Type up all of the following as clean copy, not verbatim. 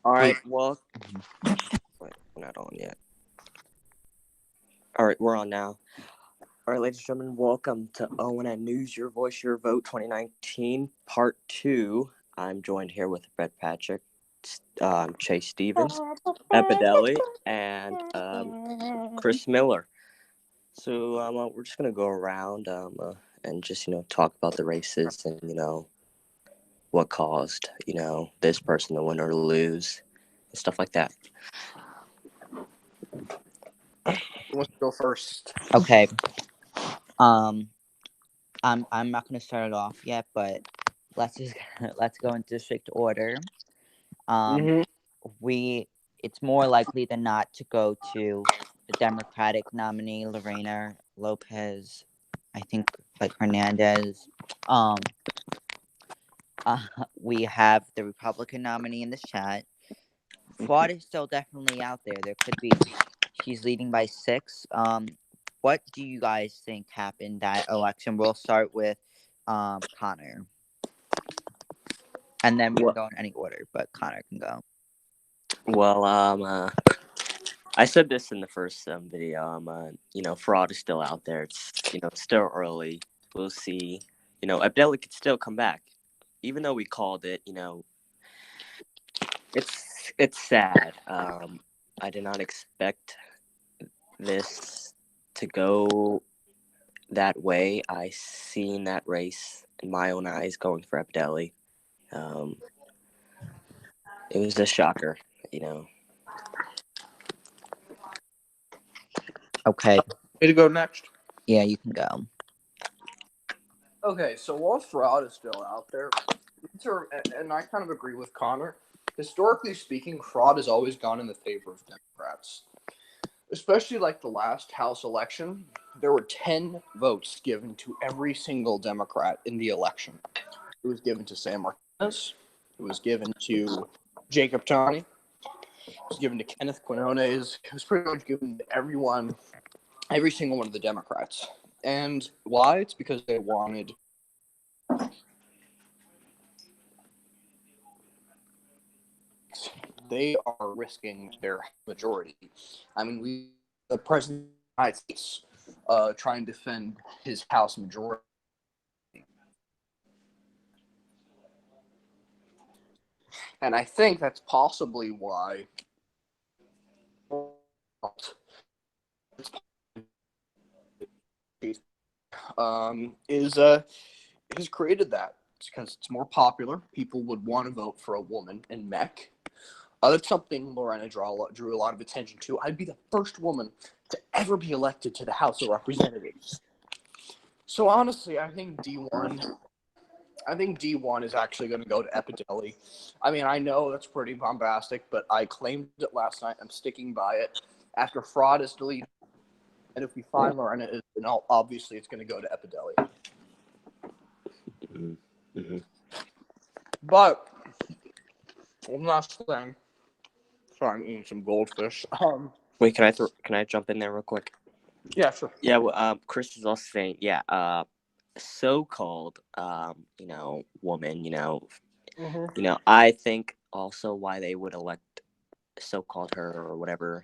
All right, well, wait, we're not on yet. All right, we're on now. All right, ladies and gentlemen, welcome to ONN News, Your Voice, Your Vote 2019, Part 2. I'm joined here with Brett Patrick, Chase Stevens, Epidelli, and Chris Miller. So we're just going to go around and just, talk about the races and, what caused, this person to win or lose, and stuff like that. Let's go first. Okay. I'm not gonna start it off yet, but let's go in district order. It's more likely than not to go to the Democratic nominee Lorena Lopez. I think like Hernandez. We have the Republican nominee in the chat. Fraud is still definitely out there. There could be. She's leading by 6. What do you guys think happened that election? We'll start with Connor. And then we can go in any order, but Connor can go. Well, I said this in the first video. Fraud is still out there. It's still early. We'll see. Abdelli could still come back, even though we called it. It's sad. I did not expect this to go that way. I seen that race in my own eyes going for Abdelli. It was a shocker, Okay. Me to go next? Yeah, you can go. Okay, so while fraud is still out there, and I kind of agree with Connor, historically speaking, fraud has always gone in the favor of Democrats. Especially like the last House election, there were 10 votes given to every single Democrat in the election. It was given to Sam Martinez. It was given to Jacob Taney. It was given to Kenneth Quinones. It was pretty much given to everyone, every single one of the Democrats. And why? It's because they wanted they are risking their majority. I mean, the president of the United States trying to defend his House majority. And I think that's possibly why has created that. It's because it's more popular. People would want to vote for a woman in mech. That's something Lorena drew a lot of attention to. I'd be the first woman to ever be elected to the House of Representatives. So honestly, I think D1 is actually going to go to Epidelli. I mean, I know that's pretty bombastic, but I claimed it last night. I'm sticking by it. After fraud is deleted, and if we find Lorena, then obviously it's going to go to Epidelli. Mm-hmm. But one last thing. Sorry, I'm eating some goldfish. Wait, can I jump in there real quick? Yeah, sure. Yeah, well, Chris is also saying, so-called, woman, I think also why they would elect so-called her or whatever,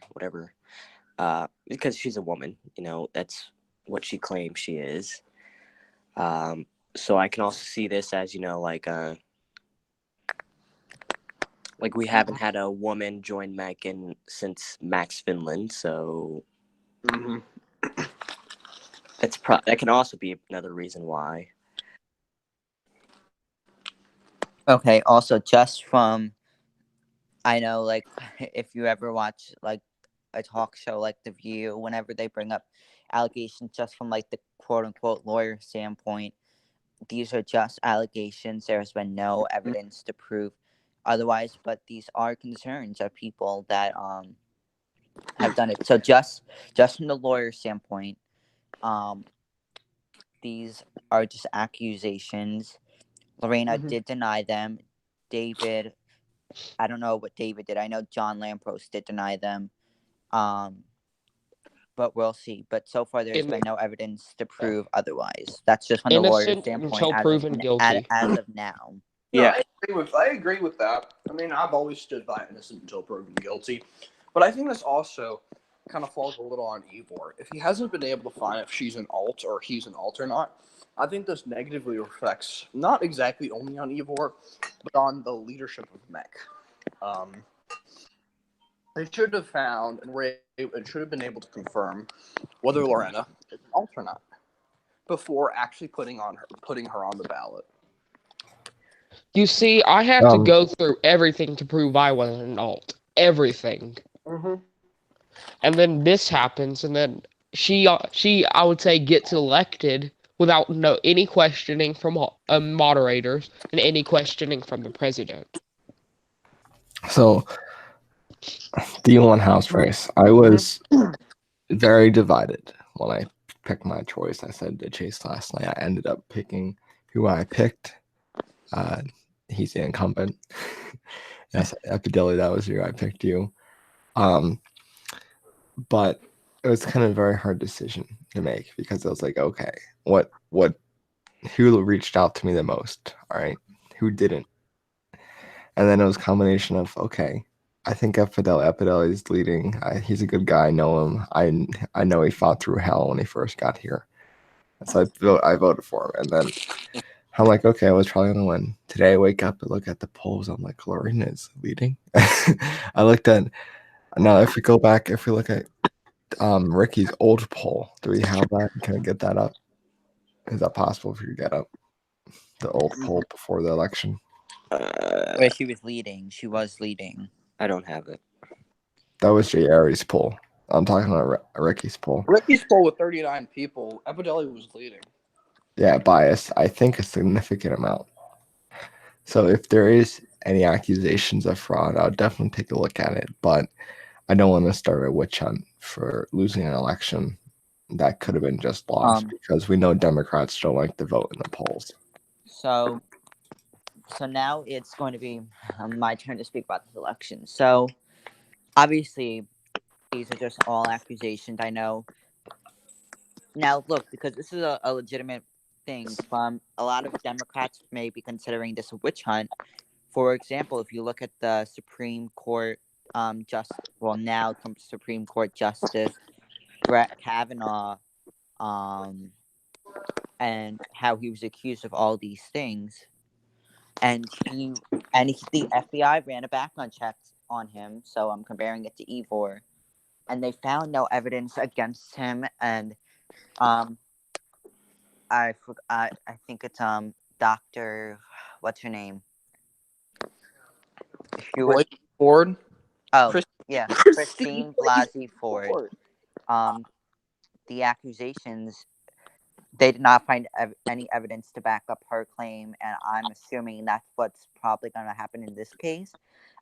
because she's a woman, that's what she claims she is. So I can also see this as, like we haven't had a woman join Megan since Max Finland, so that can also be another reason why. Okay, also just from, I know, like, if you ever watch, like, a talk show like The View, whenever they bring up allegations just from, like, the quote-unquote lawyer standpoint, these are just allegations. There has been no evidence to prove otherwise, but these are concerns of people that have done it. So just from the lawyer standpoint, these are just accusations. Lorena did deny them. David, I don't know what David did. I know John Lampros did deny them. But we'll see. But so far, there's been no evidence to prove otherwise. That's just from the lawyer standpoint. Innocent until proven guilty. As of now. Yeah. I agree with that. I mean, I've always stood by innocent until proven guilty, but I think this also kind of falls a little on Ivor. If he hasn't been able to find if she's an alt or he's an alt or not, I think this negatively reflects not exactly only on Ivor, but on the leadership of Mech. They should have found and should have been able to confirm whether Lorena is an alt or not before actually putting her on the ballot. You see, I have to go through everything to prove I wasn't an alt. Everything. Mm-hmm. And then this happens, and then she, I would say, gets elected without any questioning from moderators and any questioning from the president. So, the one house race, I was very divided when I picked my choice. I said to Chase last night. I ended up picking who I picked. He's the incumbent. Yes, Epideli, that was you. I picked you. But it was kind of a very hard decision to make because I was like, okay, who reached out to me the most? All right, who didn't? And then it was a combination of, okay, I think Epideli is leading. He's a good guy. I know him. I know he fought through hell when he first got here. So I voted for him. And then I'm like, okay, I was probably going to win. Today I wake up and look at the polls. I'm like, Lorena is leading. I looked at, now if we look at Ricky's old poll, do we have that? Can I get that up? Is that possible for you to get up the old poll before the election? Where she was leading. She was leading. I don't have it. That was Jay Aries' poll. I'm talking about Ricky's poll. Ricky's poll with 39 people. Epideli was leading. Yeah, bias. I think a significant amount. So if there is any accusations of fraud, I'll definitely take a look at it. But I don't want to start a witch hunt for losing an election that could have been just lost because we know Democrats don't like to vote in the polls. So now it's going to be my turn to speak about this election. So obviously, these are just all accusations. I know. Now, look, because this is a legitimate thing, from a lot of Democrats may be considering this a witch hunt. For example, if you look at the Supreme Court, now Supreme Court Justice Brett Kavanaugh, and how he was accused of all these things, and the FBI ran a background check on him. So I'm comparing it to Ivor, and they found no evidence against him. And I think it's Dr. What's her name? Ford. Oh, yeah, Christine Blasey Ford. The accusations, they did not find any evidence to back up her claim, and I'm assuming that's what's probably going to happen in this case.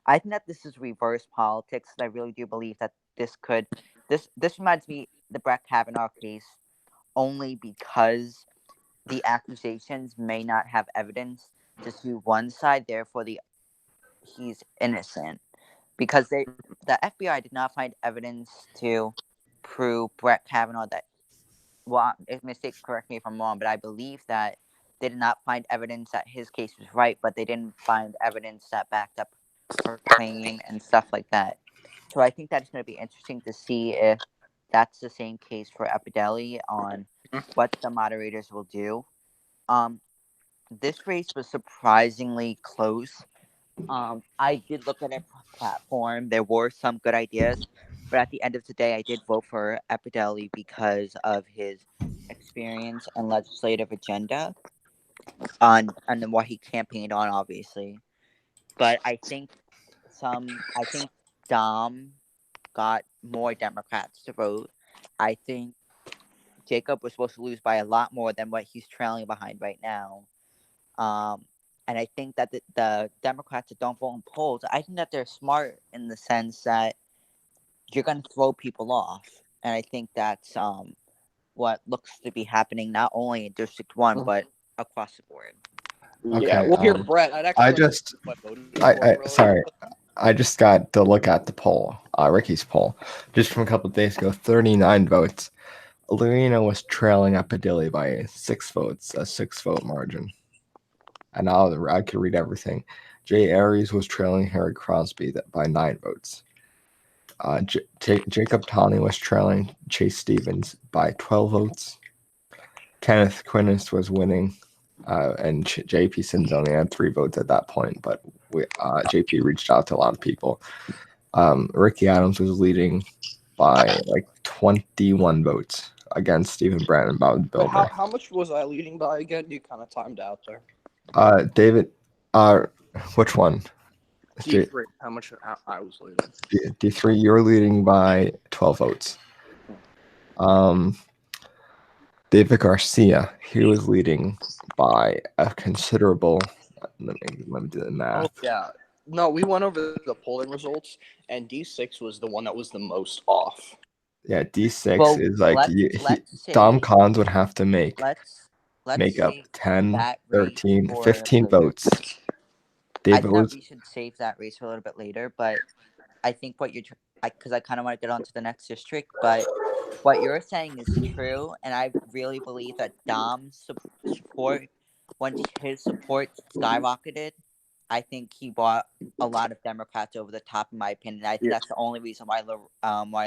I think that this is reverse politics. I really do believe that this reminds me the Brett Kavanaugh case, only because the accusations may not have evidence to sue one side, therefore he's innocent. Because the FBI did not find evidence to prove Brett Kavanaugh that, well, if mistake, correct me if I'm wrong, but I believe that they did not find evidence that his case was right, but they didn't find evidence that backed up her claim and stuff like that. So I think that's going to be interesting to see if that's the same case for Epideli on what the moderators will do. This race was surprisingly close. I did look at a platform. There were some good ideas, but at the end of the day, I did vote for Epideli because of his experience and legislative agenda and what he campaigned on, obviously. But I think Dom got more Democrats to vote. I think Jacob was supposed to lose by a lot more than what he's trailing behind right now. And I think that the Democrats that don't vote in polls, I think that they're smart in the sense that you're going to throw people off. And I think that's what looks to be happening not only in District 1, but across the board. Okay, Yeah, well, here, Brett, I just got to look at the poll, Ricky's poll, just from a couple of days ago, 39 votes. Lorena was trailing Epideli by 6 votes, a 6-vote margin. and I could read everything. Jay Aries was trailing Harry Crosby by 9 votes. Jacob Tawney was trailing Chase Stevens by 12 votes. Kenneth Quinnis was winning, and JP Sims only had 3 votes at that point, but JP reached out to a lot of people. Ricky Adams was leading by like 21 votes against Stephen Brand and Bob But Bilber. how much was I leading by again? You kind of timed out there. David, which one? D3. How much I was leading? D3, you're leading by 12 votes. David Garcia, he was leading by a considerable. Let me do the math. Oh yeah. No, we went over the polling results, and D6 was the one that was the most off. Yeah, D6 Well, is like let's Dom say- Collins would have to make Let's up save 10, that race 13, for 15 later. votes. I David think was we should save that race for a little bit later, but I think what you're, because I kind of want to get on to the next district, but what you're saying is true, and I really believe that Dom's support, when his support skyrocketed, I think he brought a lot of Democrats over the top, in my opinion. I think that's the only reason why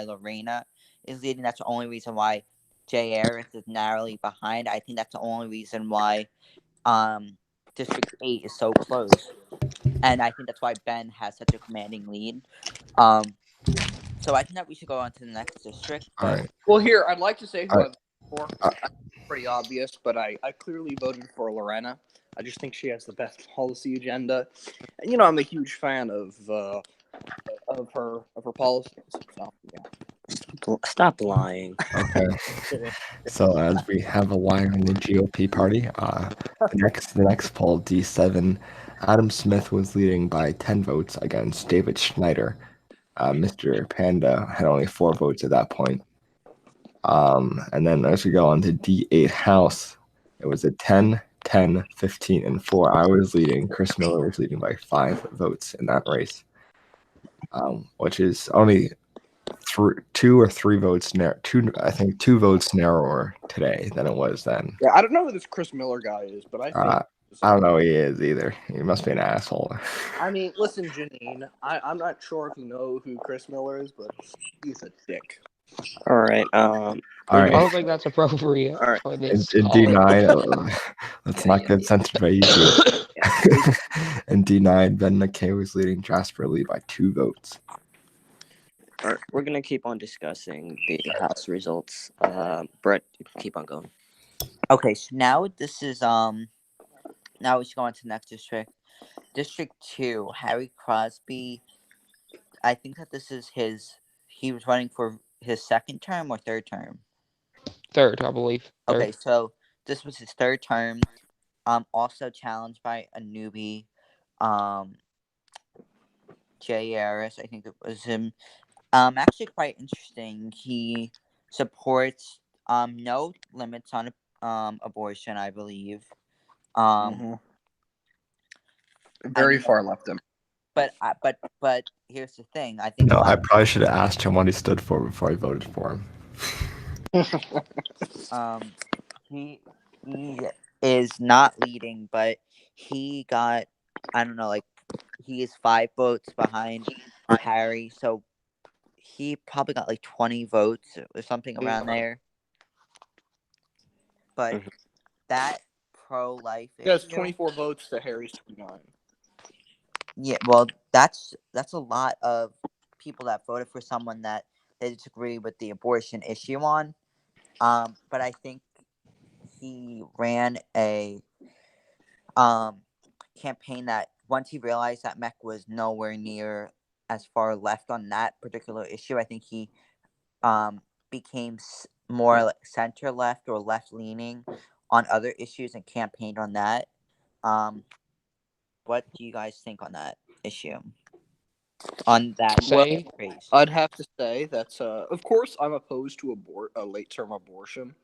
Lorena is leading. That's the only reason why Jay Harris is narrowly behind. I think that's the only reason why District 8 is so close. And I think that's why Ben has such a commanding lead. So I think that we should go on to the next district. all right. Well, here I'd like to say who All I voted for. Pretty obvious, but I clearly voted for Lorena. I just think she has the best policy agenda, and you know I'm a huge fan of her policies. So yeah. Stop lying. Okay. So as we have a line in the GOP party, the next poll, D7, Adam Smith was leading by 10 votes against David Schneider. Mr. Panda had only 4 votes at that point. And then as we go on to D8 House, it was a 10, 10, 15, and 4. I was leading. Chris Miller was leading by 5 votes in that race, which is only 2 or 3 votes I think 2 votes narrower today than it was then. Yeah, I don't know who this Chris Miller guy is, but I think I don't know who he is either. He must be an asshole. I mean, listen, Janine, I'm not sure if you know who Chris Miller is, but he's a dick. All right. All I right. don't think that's appropriate. All right. For In this D9, let's not get censored by YouTube. In D9, Ben McKay was leading Jasper Lee by 2 votes. All right, we're gonna keep on discussing the House results. Brett, keep on going. Okay, so now this is now we should go on to the next district. District 2, Harry Crosby. I think that this is he was running for his 2nd term or 3rd term. 3rd, I believe. 3rd. Okay, so this was his 3rd term. Also challenged by a newbie, Jay Harris. I think it was him. Actually quite interesting. He supports no limits on abortion, I believe. Very far left him. But here's the thing. I think No, I probably should have asked him what he stood for before I voted for him. he is not leading, but he got, I don't know, like he is 5 votes behind Harry, so he probably got like 20 votes or something around there. But that pro-life He has issue, 24 votes to Harry's 29. yeah, well, that's a lot of people that voted for someone that they disagree with the abortion issue on. But I think he ran a campaign that once he realized that Mech was nowhere near as far left on that particular issue, I think he became more like center left or left leaning on other issues and campaigned on that. What do you guys think on that issue? On that race? I'd have to say that, of course, I'm opposed to a late-term abortion.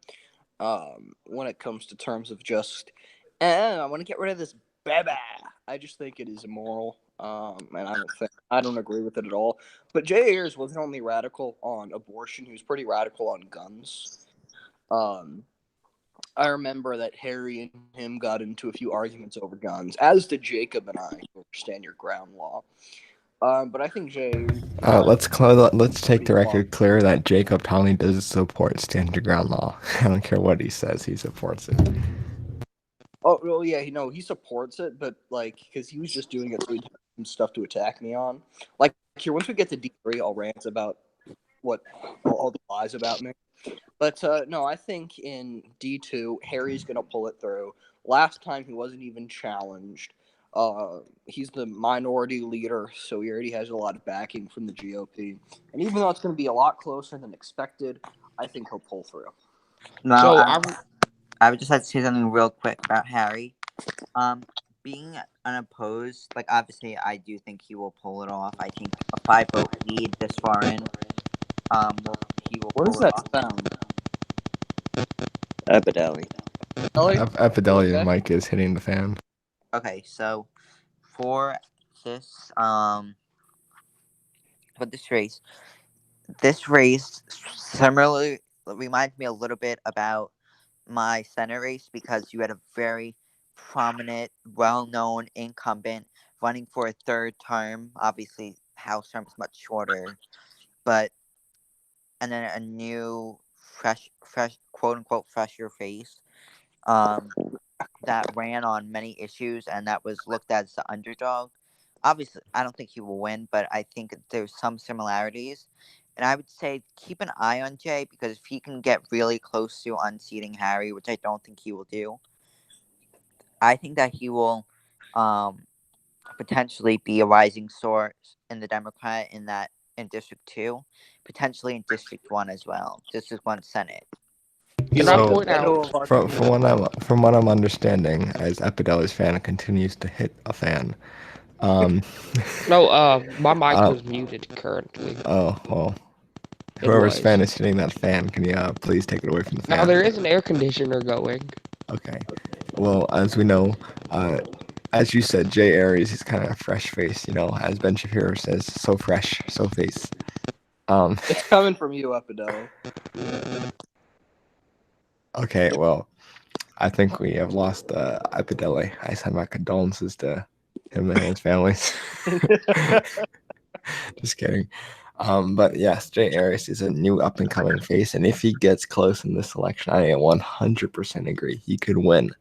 When it comes to terms of just, I want to get rid of this baby. I just think it is immoral, and I don't agree with it at all. But Jay Ayers wasn't only radical on abortion; he was pretty radical on guns. I remember that Harry and him got into a few arguments over guns, as did Jacob and I. Stand your ground law. But I think Jay. Let's take the record clear that Jacob Tomley does support stand your ground law. I don't care what he says, he supports it. Oh, well, yeah, he supports it, but like, because he was just doing it so he'd have some stuff to attack me on. Like, here, once we get to D3, I'll rant about all the lies about me. But no, I think in D2, Harry's gonna pull it through. Last time he wasn't even challenged. He's the minority leader, so he already has a lot of backing from the GOP. And even though it's going to be a lot closer than expected, I think he'll pull through. No, So I would just like to say something real quick about Harry. Being unopposed, like obviously I do think he will pull it off. I think a 5-vote lead this far in, he will What pull is it that off. sound? Epideli. Epideli Okay. mic is hitting the fan. Okay, so for this this race similarly reminds me a little bit about my Senate race because you had a very prominent, well-known incumbent running for a third term. Obviously, House term is much shorter, and then a new, fresh, quote unquote, fresher face. That ran on many issues and that was looked at as the underdog. Obviously, I don't think he will win, but I think there's some similarities. And I would say keep an eye on Jay because if he can get really close to unseating Harry, which I don't think he will do, I think that he will potentially be a rising star in the Democrat in District 2, potentially in District 1 as well. District 1 Senate. Can I point out? From what I'm understanding, as Epideli's fan continues to hit a fan. No, my mic was muted currently. Oh well. It Whoever's was. fan is hitting that fan, can you please take it away from the fan? Now there is an air conditioner going. Okay. Well, as we know, as you said, Jay Aries is kind of a fresh face. You know, as Ben Shapiro says, so fresh, so face. It's coming from you, Epideli. Okay, well, I think we have lost Epideli. I send my condolences to him and his families. Just kidding. But yes, Jay Aries is a new up-and-coming face, and if he gets close in this election, I 100% agree. He could win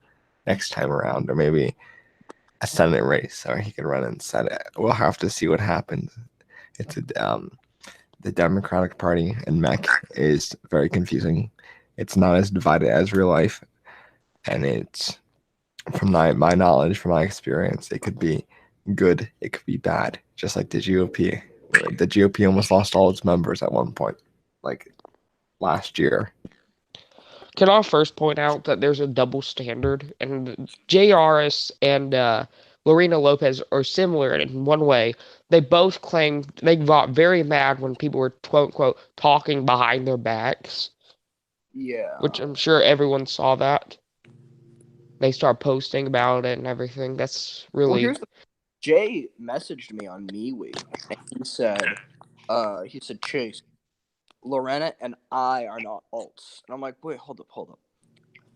next time around, or maybe a Senate race, or he could run in Senate. We'll have to see what happens. It's the Democratic Party in MEC is very confusing. It's not as divided as real life, and it's from my knowledge, from my experience, it could be good, it could be bad, just like the GOP. The GOP almost lost all its members at one point, like last year. Can I first point out that there's a double standard, and Jay Aris and Lorena Lopez are similar in one way. They both claimed they got very mad when people were quote unquote talking behind their backs. Yeah. Which I'm sure everyone saw that. They start posting about it and everything. That's really. Jay messaged me on MeWe, and he said, Chase, Lorena and I are not alts. And I'm like, wait, hold up.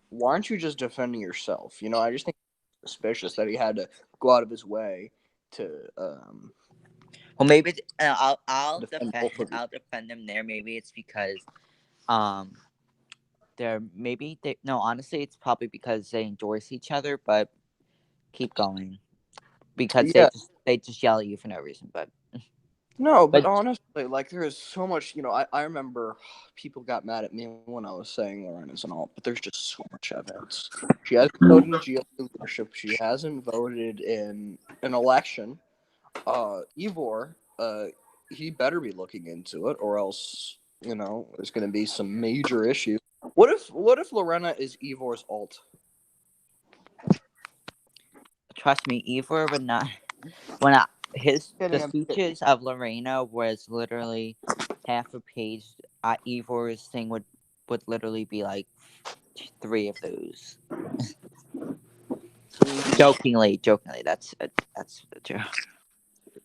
Why aren't you just defending yourself? You know, I just think it's suspicious that he had to go out of his way to. Well, maybe I'll defend defend them there. Maybe it's because honestly it's probably because they endorse each other, but keep going. Because they just yell at you for no reason, but no, but honestly, like there is so much. You know, I remember people got mad at me when I was saying Lorena's an alt, but there's just so much evidence. She hasn't voted in GOP leadership. She hasn't voted in an election. Ivor, he better be looking into it, or else there's going to be some major issues. What if Lorena is Ivor's alt? Trust me, Ivor would not. The speeches of Lorena was literally half a page. Ivor's thing would literally be like 3 of those. jokingly, that's the joke.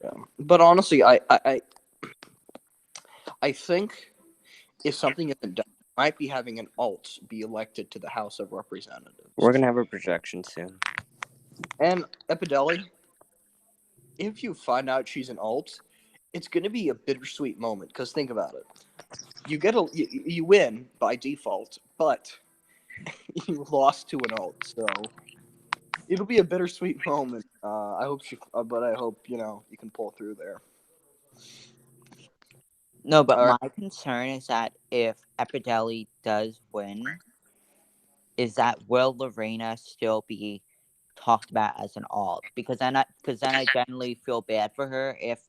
Yeah. But honestly, I think if something isn't done, might be having an alt be elected to the House of Representatives. We're gonna have a projection soon. And Epideli, if you find out she's an alt, it's going to be a bittersweet moment. Because think about it, you win by default, but you lost to an alt, so it'll be a bittersweet moment. I hope you can pull through there. No, but Alright. my concern is that if Epideli does win, is that will Lorena still be talked about as an alt? Because then I generally feel bad for her if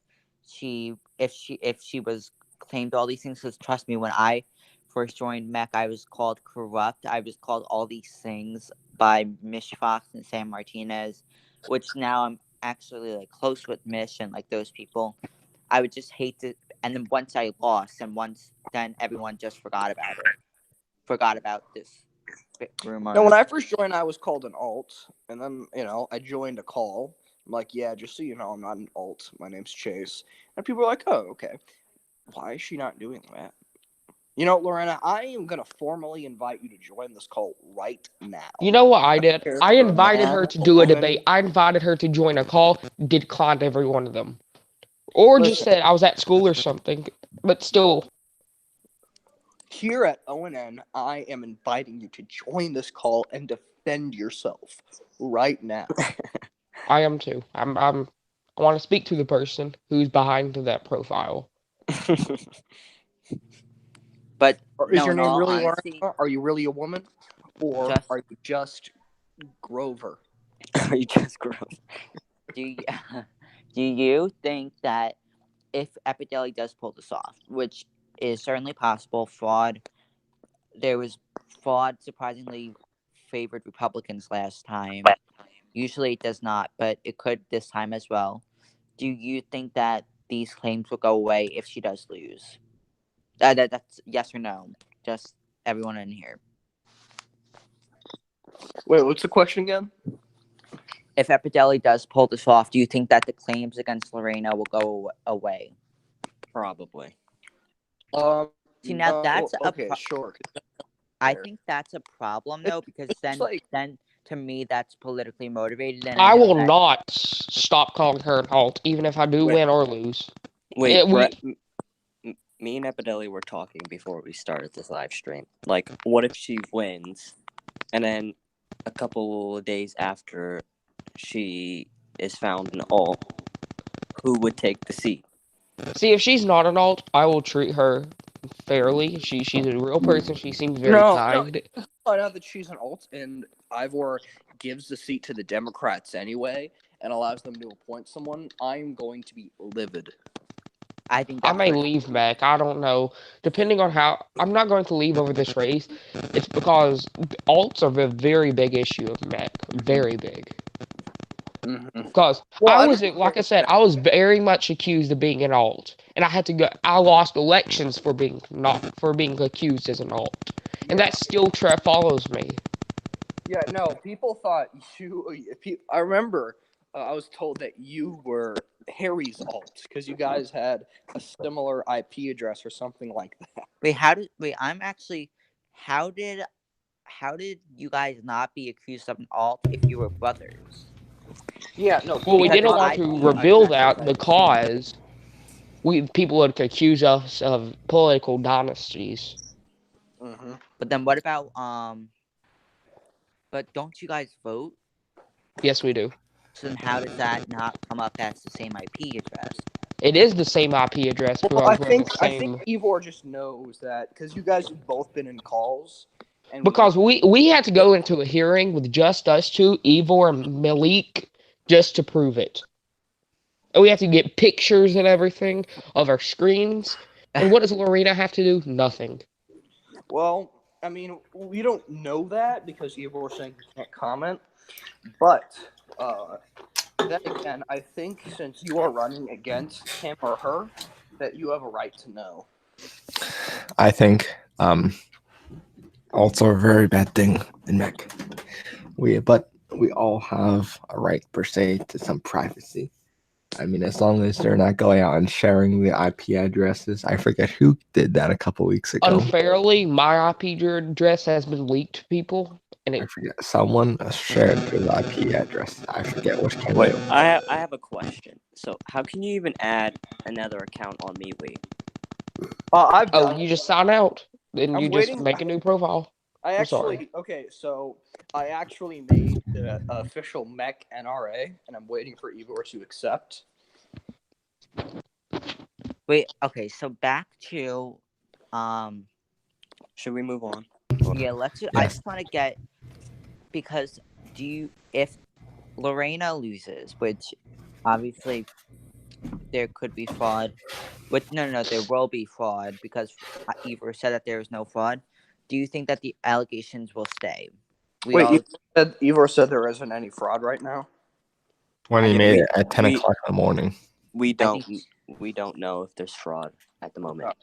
she was claimed all these things. Because trust me, when I first joined Mech, I was called corrupt. I was called all these things by Mish Fox and Sam Martinez, which now I'm actually like close with Mish and like those people. I would just hate to. And then once I lost, and then everyone just forgot about it. Forgot about this rumor. Now, when I first joined, I was called an alt, and then I joined a call. I'm like, yeah, just so you know, I'm not an alt. My name's Chase, and people are like, oh, okay. Why is she not doing that? Lorena, I am gonna formally invite you to join this call right now. You know what I did? I invited her to do a woman. debate. I invited her to join a call. Declined every one of them, or just Listen. said I was at school or something. But still, Here at ONN, I am inviting you to join this call and defend yourself right now. I am too. I want to speak to the person who's behind that profile. But Is no, your in name all really honesty, Lorena? Are you really a woman? Or Just- are you just Grover? Are you just gross? do you think that if Epideli does pull this off, which is certainly possible, there was fraud surprisingly favored Republicans last time. Usually it does not, but it could this time as well. Do you think that these claims will go away if she does lose? That's yes or no. Just everyone in here. Wait, what's the question again? If Epideli does pull this off, do you think that the claims against Lorena will go away? Probably. See, now that's a okay, sure. I Fair. think that's a problem though, because then to me that's politically motivated. And I know will that- not stop calling her an alt, even if I do Wait. win or lose. Wait, Yeah, Brett, me and Epideli were talking before we started this live stream. Like, what if she wins, and then a couple of days after she is found an alt, who would take the seat? See, if she's not an alt, I will treat her fairly. She's a real person. She seems very No, kind. Find out that she's an alt and Ivor gives the seat to the Democrats anyway and allows them to appoint someone, I'm going to be livid. I think I that's may very- leave Mac. I don't know. Depending on how, I'm not going to leave over this race. It's because alts are a very big issue of Mac. Very big. Mm-hmm. Because Well, I I was, don't like I said, I was very much accused of being an alt, and I had to go. I lost elections for being accused as an alt, and that still follows me. Yeah, no, people thought I remember I was told that you were Harry's alt because you guys had a similar IP address or something like that. how did you guys not be accused of an alt if you were brothers? Yeah, no. Well, we Because didn't if want I- to I- reveal I- that because people would accuse us of political dynasties. Mm-hmm. But then what about but don't you guys vote? Yes, we do. So then how does that not come up as the same IP address? It is the same IP address Well, I because we're think the same. Ivor just knows that because you guys have both been in calls. And Because we had to go into a hearing with just us two, Ivor and Malik, just to prove it. And we have to get pictures and everything of our screens. And what does Lorena have to do? Nothing. Well, I mean, we don't know that because Ivor was saying he can't comment. But then again, I think since you are running against him or her, that you have a right to know. I think alts are a very bad thing in Mech. But we all have a right per se to some privacy. I mean, as long as they're not going out and sharing the IP addresses. I forget who did that a couple weeks ago. Unfairly, my IP address has been leaked to people, and I it forget. Someone shared their IP address. I forget which Wait, candidate. I have a question. So, how can you even add another account on MeWe? I've oh, done you it. just sign out, then I'm you just waiting- make a new profile. I I'm sorry. actually okay. So I actually made the official mech NRA, and I'm waiting for Ivor to accept. Wait, okay, so back to Should we move on? yeah, I Yes. just want to get, because if Lorena loses, which obviously there could be fraud, but no, there will be fraud because Ivor said that there is no fraud. Do you think that the allegations will stay? Ivor said there isn't any fraud right now. When he Yeah, made it at 10 we- o'clock in the morning. We don't think- know if there's fraud at the moment,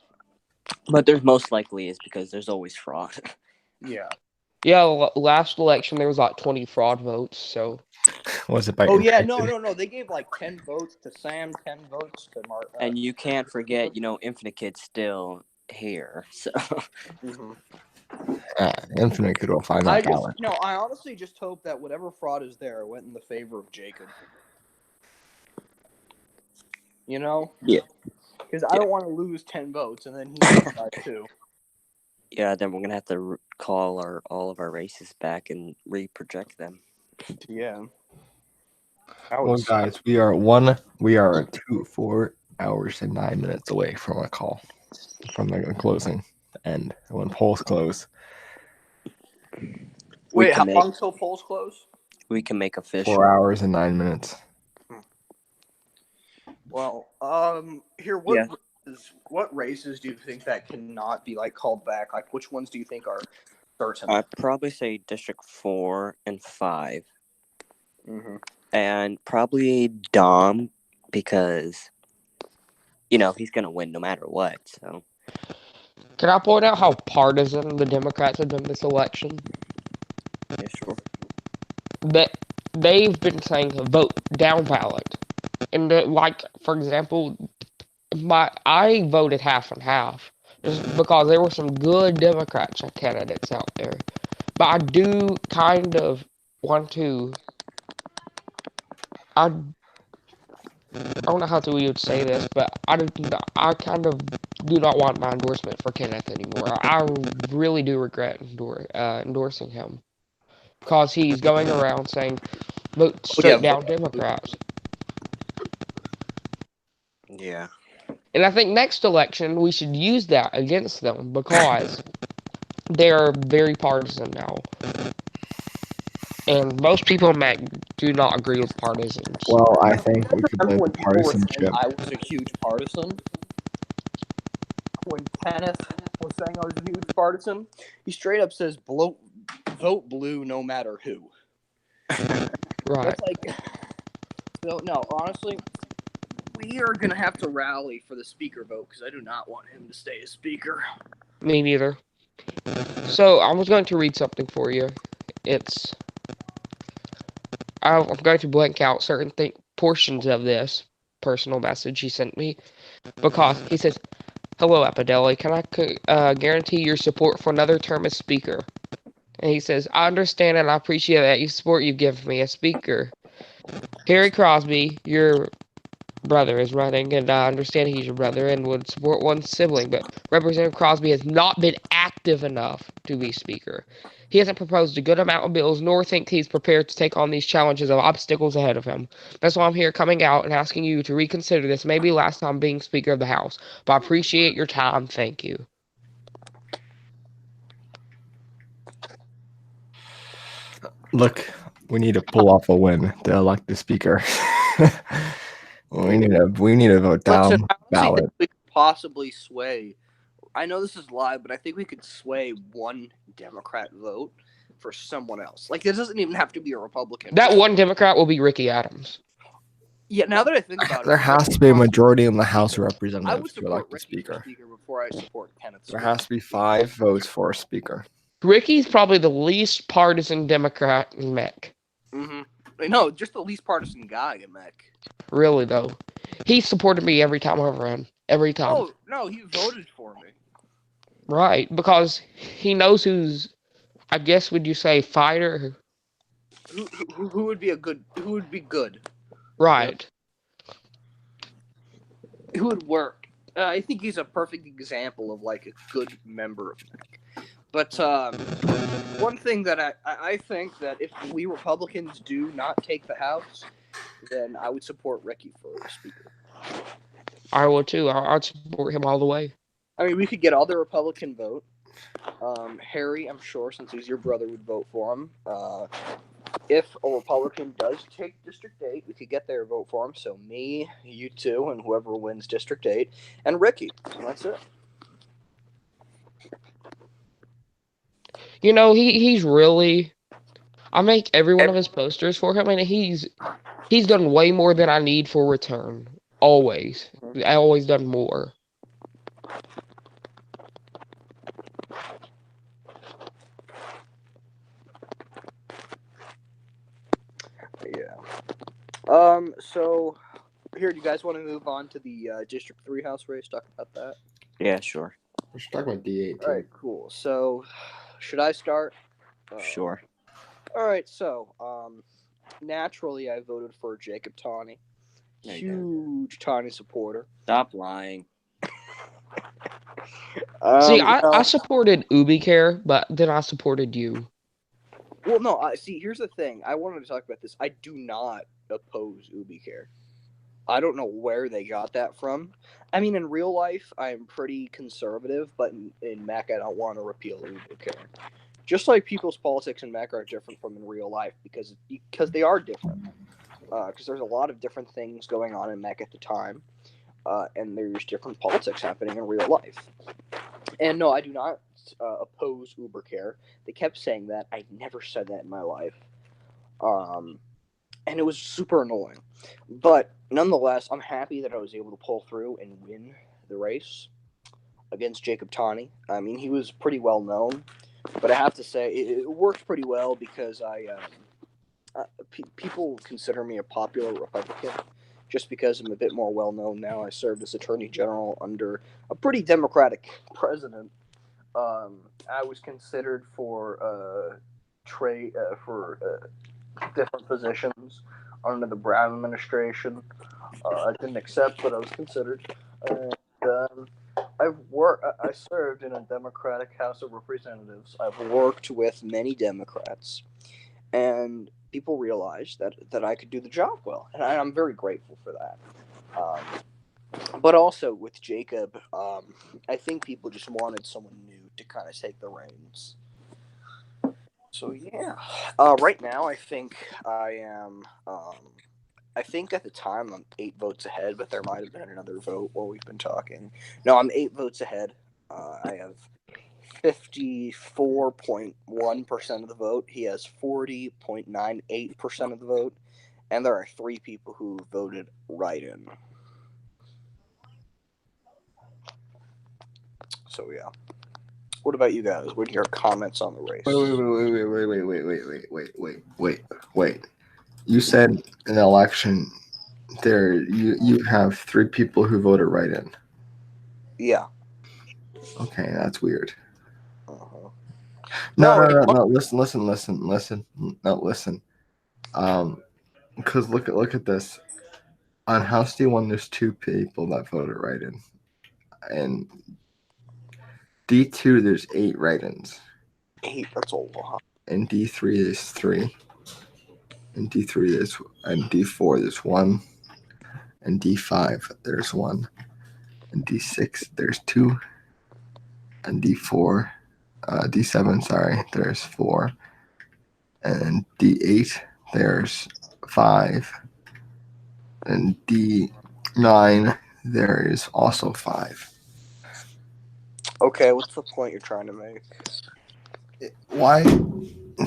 but there's most likely is because there's always fraud. Yeah. Yeah, last election there was like 20 fraud votes, so Was it by? Oh yeah, infected? no. They gave like 10 votes to Sam, 10 votes to Mark. And you can't forget, Infinite Kid's still here. So Infinite could will find that ballot. I honestly just hope that whatever fraud is there went in the favor of Jacob. Yeah. Because I don't want to lose 10 votes and then he gets 2. yeah, then we're gonna have to call all of our races back and re-project them. Yeah. Well, guys, we are 4 hours and 9 minutes away from a call, from the closing end. When polls close, Wait, how can long till polls close? We can make official. 4 hours and 9 minutes. Well, here, Yeah. what races do you think that cannot be called back? Like, which ones do you think are certain? I'd probably say District 4 and 5. Mm-hmm. And probably Dom, because, he's going to win no matter what. So, can I point out how partisan the Democrats have been this election? yeah, sure. That they've been saying vote down ballot, and for example, I voted half and half just because there were some good Democrats candidates out there, but I do kind of want to. I don't know how we would say this, but I kind of do not want my endorsement for Kenneth anymore. I really do regret endorsing him because he's going around saying vote straight down Democrats. Yeah. And I think next election we should use that against them because they're very partisan now. And most people do not agree with partisans. Well, I think we could Remember live when people were saying partisanship. I was a huge partisan? When Kenneth was saying I was a huge partisan, he straight up says vote blue no matter who. Right. That's so no, honestly, we are gonna have to rally for the speaker vote because I do not want him to stay as speaker. Me neither. So I was going to read something for you. I'm going to blank out certain portions of this personal message he sent me because he says, "Hello, Apodeli. Can I guarantee your support for another term as speaker?" And he says, "I understand and I appreciate that you support you give me as speaker. Harry Crosby, your brother, is running, and I understand he's your brother and would support one sibling, but Representative Crosby has not been active enough to be speaker. He hasn't proposed a good amount of bills, nor think he's prepared to take on these challenges of obstacles ahead of him. That's why I'm here coming out and asking you to reconsider this, maybe last time being Speaker of the House. But I appreciate your time. Thank you." Look, we need to pull off a win to elect the speaker. we need to vote down Listen, I honestly ballot. think we could possibly sway. I know this is live, but I think we could sway one Democrat vote for someone else. Like, it doesn't even have to be a Republican. That one Democrat will be Ricky Adams. Yeah, now that I think about it, There has to be a majority in the House of I would Representatives to support elect the Ricky for speaker. speaker before I support Kenneth. There has to be 5 votes for a speaker. Ricky's probably the least partisan Democrat in MEC. Mm-hmm. No, just the least partisan guy in Mech. Really though, he supported me every time I ran. Every time. Oh no, he voted for me. Right, because he knows who's. I guess would you say fighter? Who would be good? Who would be good? Right. Who would work? I think he's a perfect example of like a good member of Mech. But one thing that I think that if we Republicans do not take the House, then I would support Ricky for Speaker. I would too. I'd support him all the way. I mean, we could get all the Republican vote. Harry, I'm sure, since he's your brother, would vote for him. If a Republican does take District 8, we could get their vote for him. So me, you two, and whoever wins District 8, and Ricky. And that's it. You know, he's really. I make every one of his posters for him, and he's done way more than I need for return. Always, I always done more. Yeah. So here, do you guys want to move on to the District 3 House race? Talk about that. Yeah, sure. We should talk about D8 too. All right, cool. So, should I start? Sure. All right. So, naturally, I voted for Jacob Tawney. No, you Huge Tawney supporter. Stop lying. See, no. I supported UbiCare, but then I supported you. Well, no. See, here's the thing. I wanted to talk about this. I do not oppose UbiCare. I don't know where they got that from. I mean, in real life, I'm pretty conservative, but in Mac, I don't want to repeal UbiCare. Just like people's politics in Mac are different from in real life because they are different. Because there's a lot of different things going on in Mac at the time, and there's different politics happening in real life. And no, I do not oppose UberCare. They kept saying that. I never said that in my life. And it was super annoying. But nonetheless, I'm happy that I was able to pull through and win the race against Jacob Tawney. I mean, he was pretty well known, but I have to say it worked pretty well because people consider me a popular Republican just because I'm a bit more well known now. I served as Attorney General under a pretty Democratic president. I was considered for different positions under the Brown administration. I didn't accept, but I was considered. And I served in a Democratic House of Representatives. I've worked with many Democrats, and people realized that I could do the job well, and I'm very grateful for that. But also with Jacob, I think people just wanted someone new to kind of take the reins. So yeah, right now I think I am. I think at the time I'm 8 votes ahead, but there might have been another vote while we've been talking. No, I'm 8 votes ahead. I have 54.1% of the vote. He has 40.98% of the vote, and there are 3 people who voted write-in. So yeah. What about you guys? What are your comments on the race? Wait. You said in the election there you have 3 people who voted write-in. Yeah. Okay, that's weird. Uh-huh. No. Listen. No, listen. Because look at this. On House D1, there's 2 people that voted write-in, and D2 there's 8 write-ins. 8. That's a lot. In D3 there's 3. In D3 and D4 there's 1. In D5 there's 1. In D6 there's 2. And D7 there's 4. And D8 there's 5. And D9 there is also 5. Okay, what's the point you're trying to make? Why?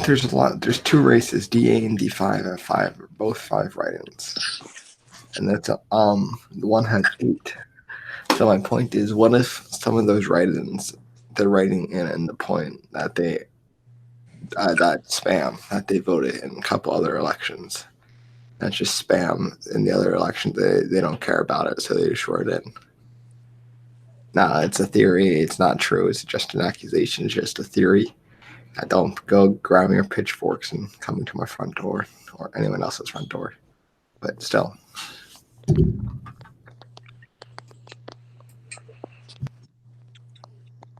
There's a lot. There's 2 races, D8 and D5 have 5, both 5 write-ins, and that's the one has 8. So my point is, what if some of those write-ins they're writing in the point that they that spam that they voted in a couple other elections, That's just spam. In the other elections, they don't care about it, so they just wrote it in. No, it's a theory. It's not true. It's just an accusation. It's just a theory. Don't go grabbing your pitchforks and coming to my front door or anyone else's front door. But still.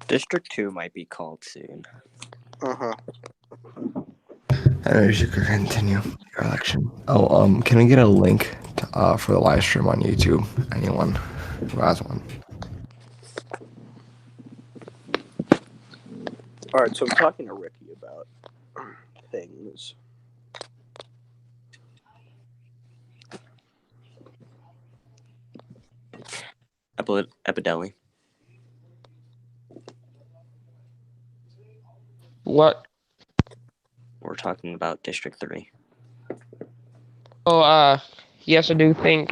District 2 might be called soon. Uh-huh. Anyways, you could continue your election. Oh, can we get a link for the live stream on YouTube? Anyone who has one? All right, so I'm talking to Ricky about things. Epideli. What? We're talking about District 3. Oh, yes, I do think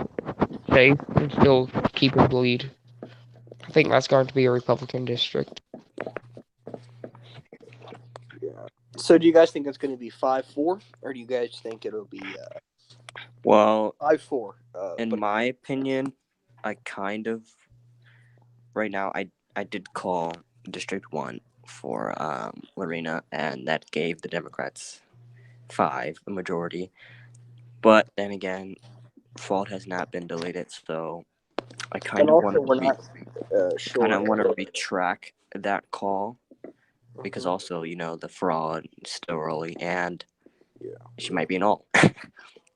Chase can still keep him lead. I think that's going to be a Republican district. Yeah. So do you guys think it's going to be 5-4, or do you guys think it'll be Well, 5-4? in my opinion, I kind of right now I did call District 1 for Lorena, and that gave the Democrats 5, a majority. But then again, fault has not been deleted, so I kind And of also, we're not sure. kind of want to retract that call because also the fraud is still early and she might be an alt.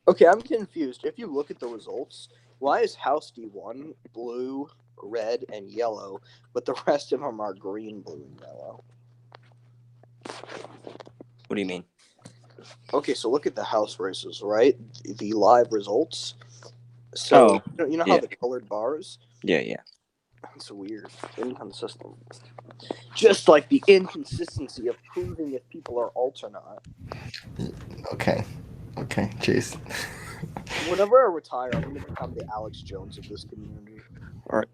Okay, I'm confused. If you look at the results, why is House D1 blue, red, and yellow, but the rest of them are green, blue, and yellow? What do you mean? Okay, so look at the House races, right? The live results. So you know how yeah. the colored bars? Yeah. It's weird, inconsistent. Just like the inconsistency of proving if people are alts or not. Okay, Chase. Whenever I retire, I'm going to become the Alex Jones of this community. All right.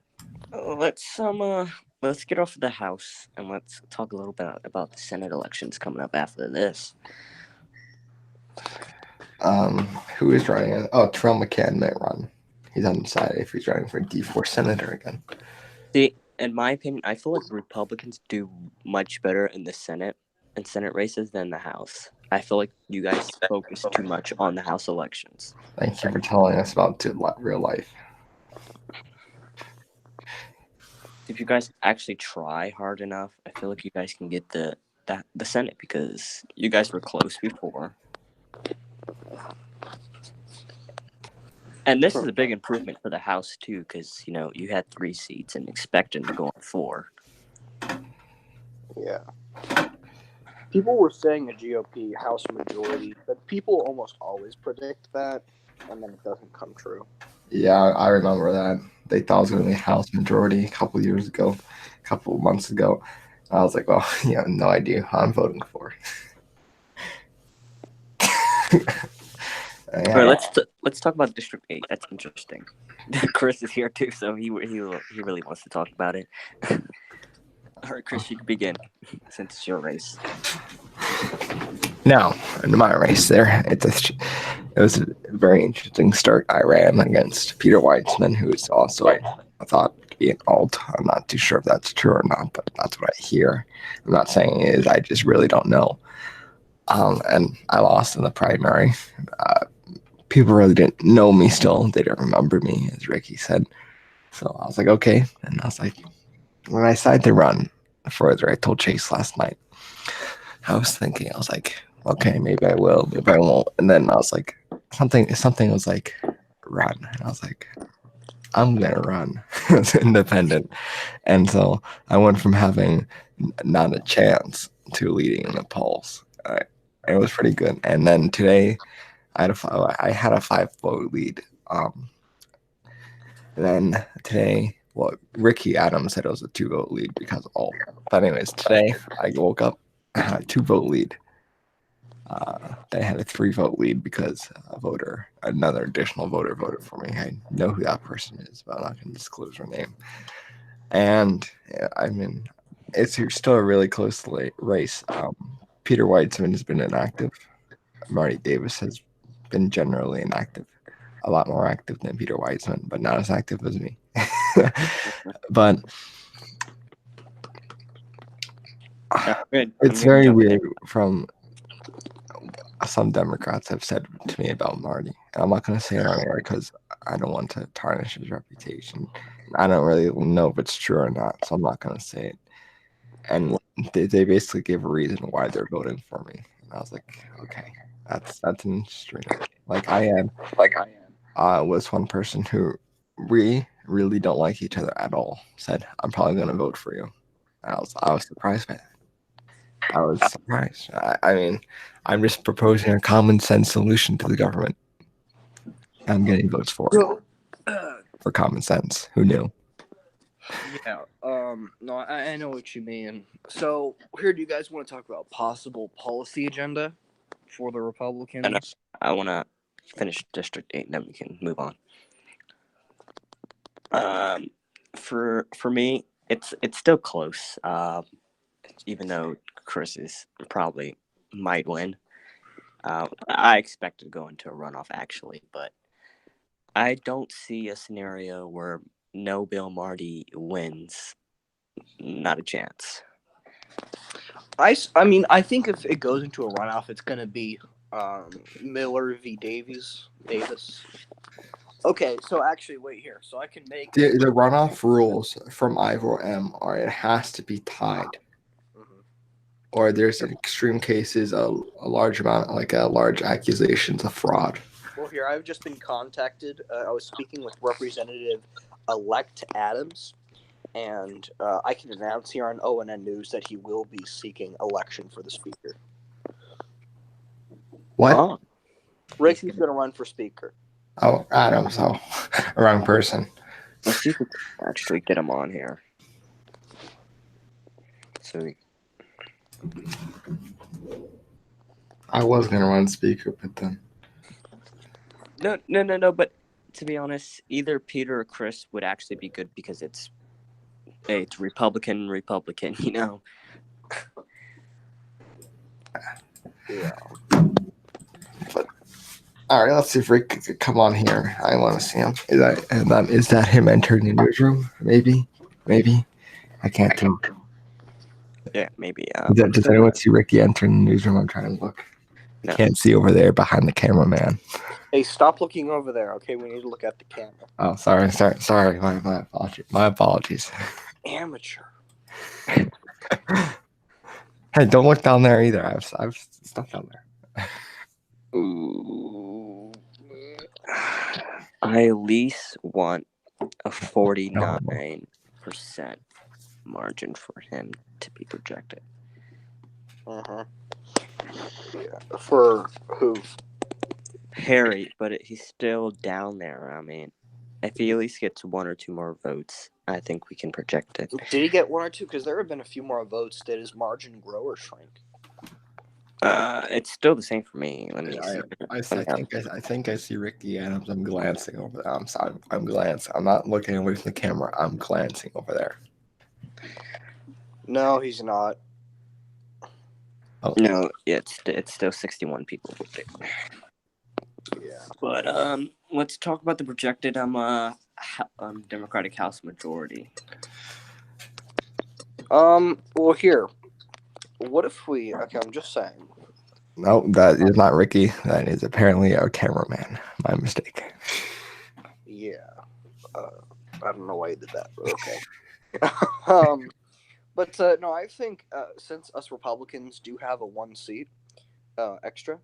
Let's get off of the House and let's talk a little bit about the Senate elections coming up after this. Who is running? Oh, Terrell McCann might run. He's undecided if he's running for D4 senator again. See, in my opinion, I feel like Republicans do much better in the Senate and Senate races than the House. I feel like you guys focus too much on the House elections. Thank you for telling us about real life. If you guys actually try hard enough, I feel like you guys can get the Senate because you guys were close before. And this is a big improvement for the House too, because you had 3 seats and expecting to go on 4. Yeah. People were saying a GOP House majority, but people almost always predict that, and then it doesn't come true. Yeah, I remember that. They thought it was going to be a House majority a couple months ago. I was like, well, you have no idea who I'm voting for. All right, let's talk about District 8. That's interesting. Chris is here too, so he really wants to talk about it. All right, Chris, you can begin since it's your race. Now, in my race there, it was a very interesting start. I ran against Peter Weitzman, who is also, I thought, to be an alt. I'm not too sure if that's true or not, but that's what I hear. I'm not saying it is. I just really don't know. And I lost in the primary. People really didn't know me still. They didn't remember me, as Ricky said. So I was like, okay. And I was like, when I decided to run further, I told Chase last night, I was thinking, I was like, okay, maybe I will, maybe I won't. And then I was like, something was like, run. And I was like, I'm going to run. It's independent. And so I went from having not a chance to leading in the polls. It was pretty good. And then today, I had a 5-vote lead. Then today, well, Ricky Adams said it was a 2-vote lead because of all. But anyways, today I woke up, I had a 2-vote lead. Then I had a 3-vote lead because another additional voter voted for me. I know who that person is, but I'm not going to disclose her name. And it's still a really close race. Peter Weitzman has been inactive. Marty Davis has been generally inactive, a lot more active than Peter Weissman, but not as active as me. But Good. it's very weird from some Democrats have said to me about Marty. And I'm not going to say it on air because I don't want to tarnish his reputation. I don't really know if it's true or not, so I'm not going to say it. And they basically gave a reason why they're voting for me. And I was like, okay, that's interesting. Like I was one person who we really don't like each other at all. Said I'm probably going to vote for you. And I was surprised by that. I was surprised. I mean, I'm just proposing a common sense solution to the government. I'm getting votes for common sense. Who knew? Yeah. No, I know what you mean. So here, do you guys want to talk about possible policy agenda for the Republicans? I want to finish District 8, and then we can move on. For me, it's still close. Even though Chris is probably might win, I expect to go into a runoff actually, but I don't see a scenario where no Bill Marty wins. Not a chance. I mean, I think if it goes into a runoff, it's going to be Miller v. Davis. Okay, so actually, wait here. So I can make The runoff rules from Ivor M are it has to be tied, or there's in extreme cases a large amount, like a large accusations of fraud. Well, here I've just been contacted. I was speaking with Representative-elect Adams, and I can announce here on ONN News that he will be seeking election for the speaker. What? Oh, Ricky's going to run for speaker. Oh, Adams. Oh, wrong person. let's see if we can actually get him on here. So I was gonna run speaker, but then no. But to be honest, either Peter or Chris would actually be good because it's Republican, you know. Yeah. all right, let's see if Rick could come on here. I want to see him. Is that him entering the newsroom? Maybe. I can't tell. Yeah, maybe. Does anyone see Ricky entering the newsroom? I'm trying to look. No. Can't see over there behind the cameraman. Hey, stop looking over there, okay? We need to look at the camera. Oh, sorry. My apologies. Amateur. Hey, don't look down there either. I've stuff down there. Ooh. I at least want a 49% margin for him to be projected. Uh-huh. Yeah. For who? Harry, but he's still down there. I mean, if he at least gets one or two more votes, I think we can project it. Did he get one or two? Because there have been a few more votes. Did his margin grow or shrink? It's still the same for me. Let me see. I think I see Ricky Adams. I'm glancing over there. I'm sorry. I'm glancing. I'm not looking away from the camera. I'm glancing over there. No, he's not. Oh. No, it's still 61 people voting. Yeah. But let's talk about the projected Democratic House majority. Well, here. What if we? Okay, I'm just saying. No, that is not Ricky. That is apparently our cameraman. My mistake. Yeah. I don't know why you did that, but okay. But no, I think since us Republicans do have a 1 seat extra,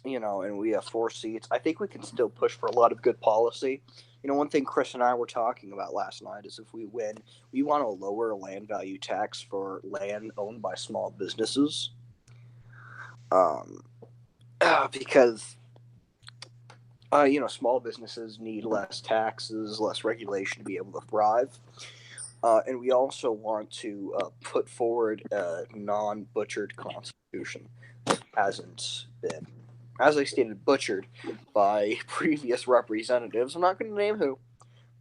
you know, and we have 4 seats, I think we can still push for a lot of good policy. You know, one thing Chris and I were talking about last night is if we win, we want to lower land value tax for land owned by small businesses. Because, you know, small businesses need less taxes, less regulation to be able to thrive. And we also want to put forward a non-butchered constitution that hasn't been, as I stated, butchered by previous representatives. I'm not going to name who,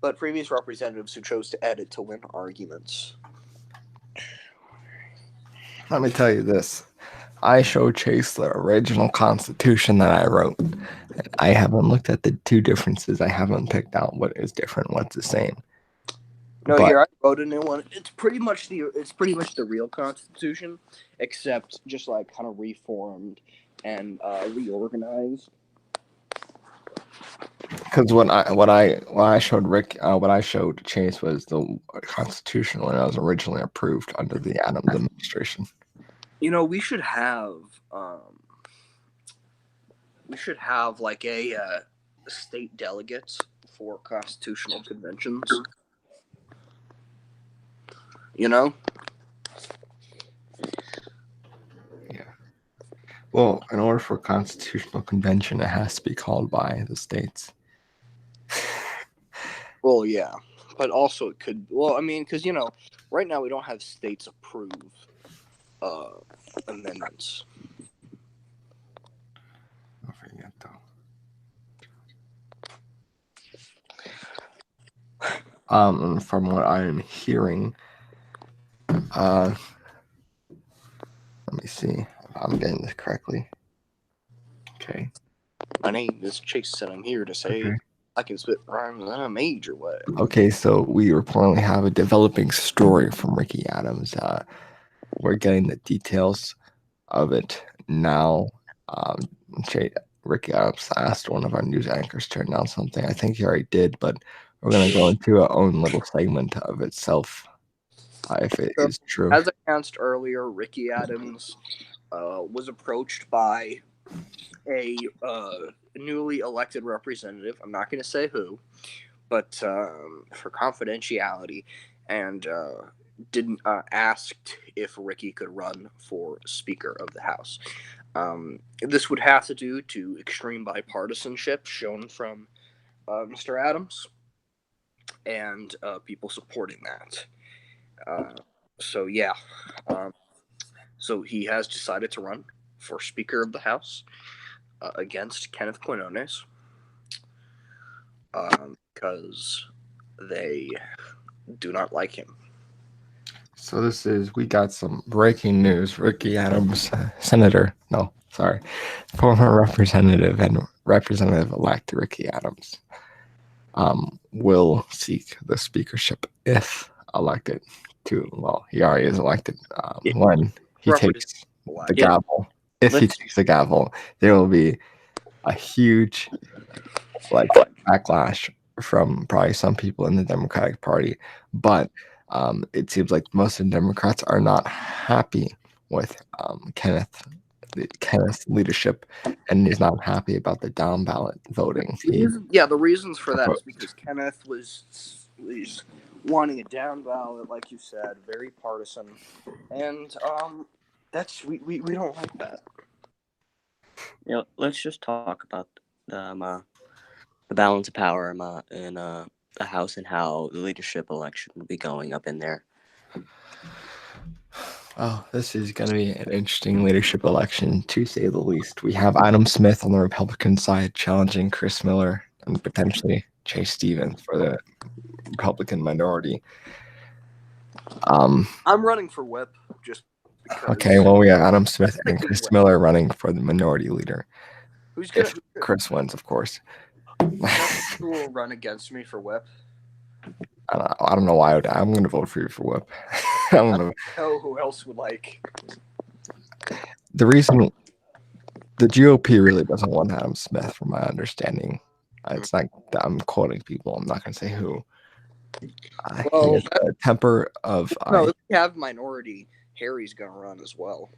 but previous representatives who chose to edit to win arguments. Let me tell you this. I showed Chase the original Constitution that I wrote. I haven't looked at the two differences. I haven't picked out what is different, what's the same. No, But- here I wrote a new one. It's pretty much the real Constitution, except just like kind of reformed and reorganized. Because what I showed Chase was the Constitution when it was originally approved under the Adams administration. You know, we should have like a state delegates for constitutional conventions. You know? Well, in order for a constitutional convention, it has to be called by the states. Well, yeah, but also it could. Well, I mean, because you know, right now we don't have states approve amendments. Don't forget though. From what I am hearing, let me see if I'm getting this correctly. Okay. My name is Chase, and I'm here to say Okay. I can spit rhymes in a major way. Okay, so we reportedly have a developing story from Ricky Adams. We're getting the details of it now. Ricky Adams asked one of our news anchors to announce something. I think he already did, but we're going to go into our own little segment of itself, if it is true. As I announced earlier, Ricky Adams was approached by a newly elected representative. I'm not going to say who, but for confidentiality, and didn't asked if Ricky could run for Speaker of the House. This would have to do to extreme bipartisanship shown from Mr. Adams and people supporting that. So yeah, so he has decided to run for Speaker of the House against Kenneth Quinones because they do not like him. So we got some breaking news. Ricky Adams, former representative and representative-elect Ricky Adams will seek the speakership if elected to, well, he already is elected when he takes the gavel. If he takes the gavel, there will be a huge backlash from probably some people in the Democratic Party, but it seems like most of the Democrats are not happy with Kenneth's leadership, and he's not happy about the down ballot voting. The reasons for that is because Kenneth was wanting a down ballot, like you said, very partisan, and that's we don't like that. You know, let's just talk about the balance of power in the House and how the leadership election will be going up in there. Oh, this is going to be an interesting leadership election, to say the least. We have Adam Smith on the Republican side challenging Chris Miller and potentially Chase Stevens for the Republican minority. I'm running for whip, just because. Okay, well, we have Adam Smith and Chris Miller running for the minority leader. If Chris wins, of course. Who will run against me for whip? I don't know why I'm going to vote for you for whip. I don't know who else would like. The reason the GOP really doesn't want Adam Smith, from my understanding, it's not that I'm quoting people. I'm not going to say who. Well, the temper of no, if we have minority, Harry's going to run as well.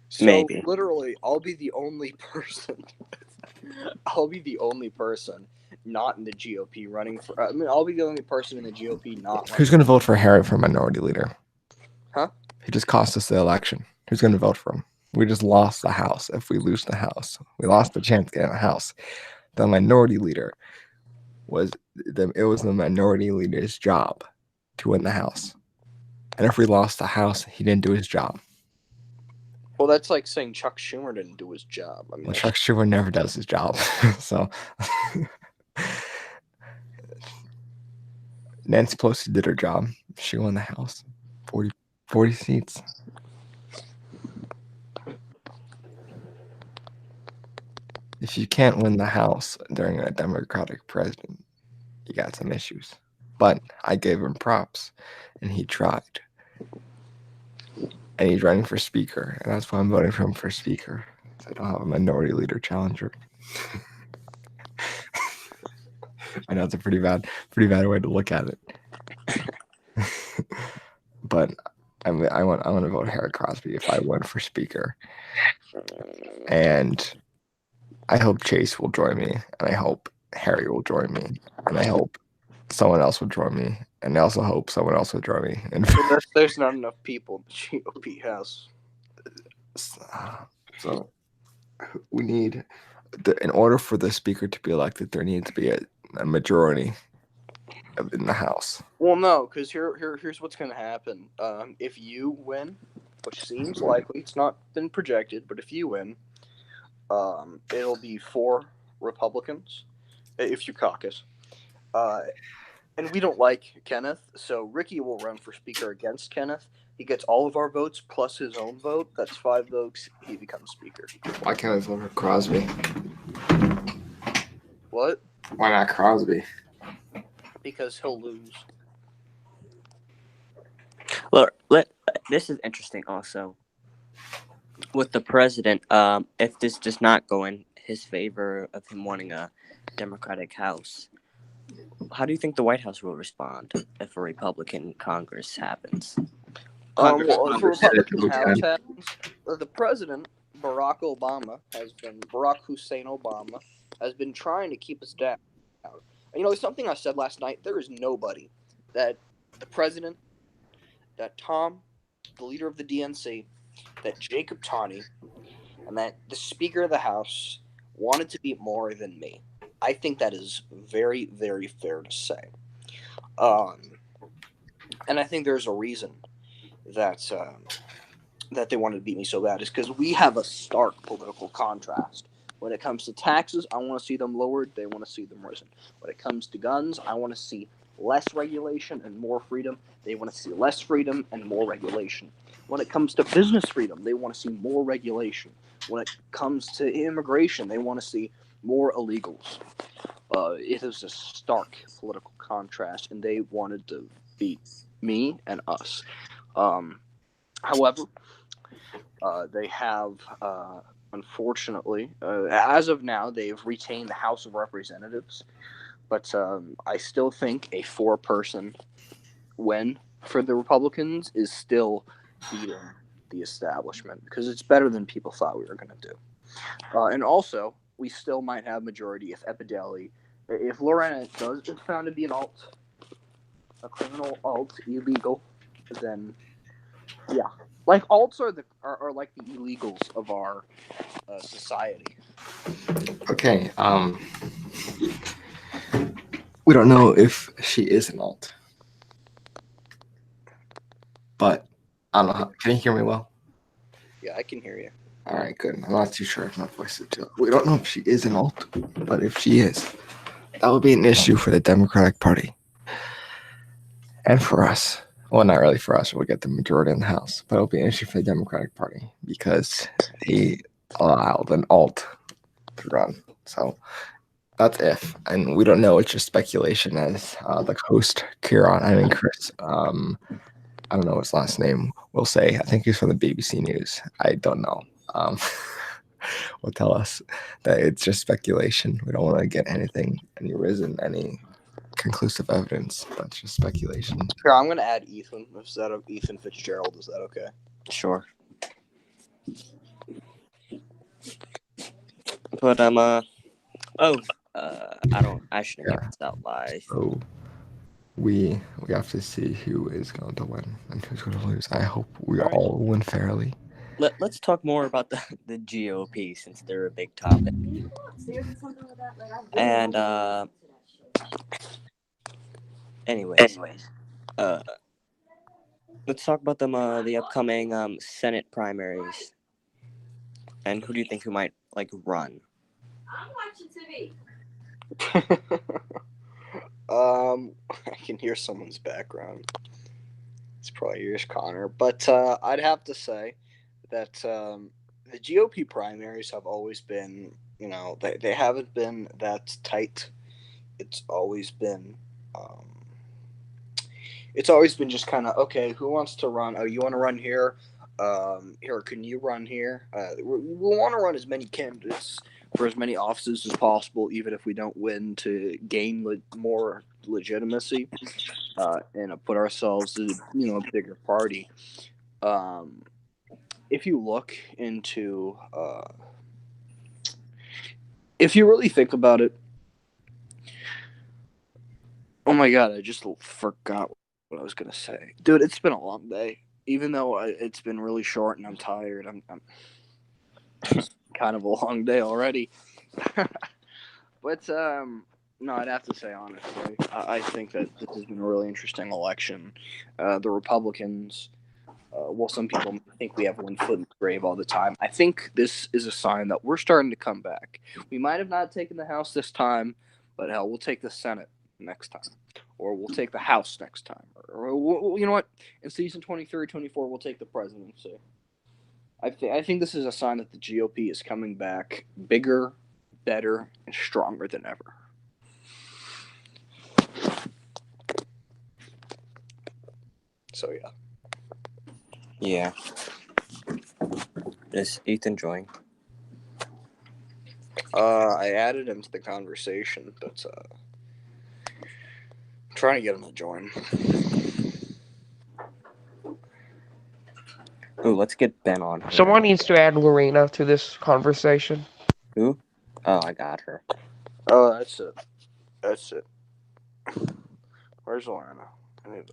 So Maybe. Literally, I'll be the only person. I'll be the only person not in the GOP running for. I'll be the only person in the GOP not. Who's going to vote for Harry for minority leader? Huh? He just cost us the election. Who's going to vote for him? We just lost the House. If we lose the House, we lost the chance to get in the House. The minority leader it was the minority leader's job to win the House. And if we lost the House, he didn't do his job. Well, that's like saying Chuck Schumer didn't do his job. I mean, Well, Chuck Schumer never does his job. So Nancy Pelosi did her job. She won the House. 40 seats. if you can't win the House during a Democratic president, you got some issues. But I gave him props, and he tried. And he's running for speaker, and that's why I'm voting for him for speaker. So I don't have a minority leader challenger. I know it's a pretty bad way to look at it. But I want to vote Harry Crosby if I win for speaker. And I hope Chase will join me, and I hope Harry will join me, and I hope someone else will join me, and I also hope someone else will join me. And There's not enough people the GOP has. so we need, in order for the speaker to be elected, there needs to be a majority in the House. Well, no, because here's what's going to happen. If you win, which seems likely, it's not been projected, but if you win, it'll be 4 Republicans, if you caucus. And we don't like Kenneth, so Ricky will run for speaker against Kenneth. He gets all of our votes plus his own vote. That's 5 votes. He becomes speaker. Why can't I vote for Crosby? What? Why not Crosby? Because he'll lose. Look, this is interesting also. With the president, if this does not go in his favor of him wanting a Democratic House, how do you think the White House will respond if a Republican Congress happens? Well, if a Republican House happens, the president, Barack Hussein Obama, has been trying to keep us down. And, there's something I said last night. There is nobody that the president, that Tom, the leader of the DNC, that Jacob Taney, and that the Speaker of the House wanted to be more than me. I think that is very, very fair to say. And I think there's a reason that they wanted to beat me so bad is because we have a stark political contrast. When it comes to taxes, I want to see them lowered. They want to see them risen. When it comes to guns, I want to see less regulation and more freedom. They want to see less freedom and more regulation. When it comes to business freedom, they want to see more regulation. When it comes to immigration, they want to see more illegals. It is a stark political contrast, and they wanted to beat me and us. However, they have, unfortunately, as of now, they've retained the House of Representatives. But I still think a 4-person win for the Republicans is still beating the establishment because it's better than people thought we were going to do. And also, we still might have majority if Lorena does is found to be a criminal alt, illegal, then yeah. Like alts are like the illegals of our society. Okay. We don't know if she is an alt, but I don't know. Can you hear me well? Yeah, I can hear you. All right, good. I'm not too sure if my voice is too. We don't know if she is an alt, but if she is, that would be an issue for the Democratic Party and for us. Well, not really for us. We'll get the majority in the House, but it'll be an issue for the Democratic Party because they allowed an alt to run. So that's if, and we don't know. It's just speculation, as the host Chris, I don't know his last name, will say. I think he's from the BBC News. I don't know. Will tell us that it's just speculation. We don't want to get any conclusive evidence. That's just speculation. Here, I'm going to add Ethan. Ethan Fitzgerald? Is that okay? Sure. But I shouldn't get this out live. So we have to see who is going to win and who's going to lose. I hope we all win fairly. Let's talk more about the GOP since they're a big topic. And anyways, let's talk about the upcoming Senate primaries. And who do you think who might run? I'm watching TV. I can hear someone's background. It's probably yours, Connor. But I'd have to say that the GOP primaries have always been You know, they haven't been that tight. It's always been just kind of, okay, who wants to run? Oh, you want to run here? Here, can you run here? We want to run as many candidates for as many offices as possible, even if we don't win, to gain more legitimacy and put ourselves as a bigger party. If you look into, if you really think about it, oh my god, I just forgot what I was gonna say, dude. It's been a long day. Even though it's been really short and I'm tired, I'm kind of a long day already. But no, I'd have to say honestly, I think that this has been a really interesting election. The Republicans, well, some people think we have one foot in the grave all the time. I think this is a sign that we're starting to come back. We might have not taken the House this time, but hell, we'll take the Senate next time. Or we'll take the House next time. Or you know what? In season 23, 24, we'll take the presidency. I think this is a sign that the GOP is coming back bigger, better, and stronger than ever. So, yeah. Yeah. Is Ethan joining? I added him to the conversation, but I'm trying to get him to join. Ooh, let's get Ben on here. Someone needs to add Lorena to this conversation. Who? Oh, I got her. Oh, that's it. That's it. Where's Lorena?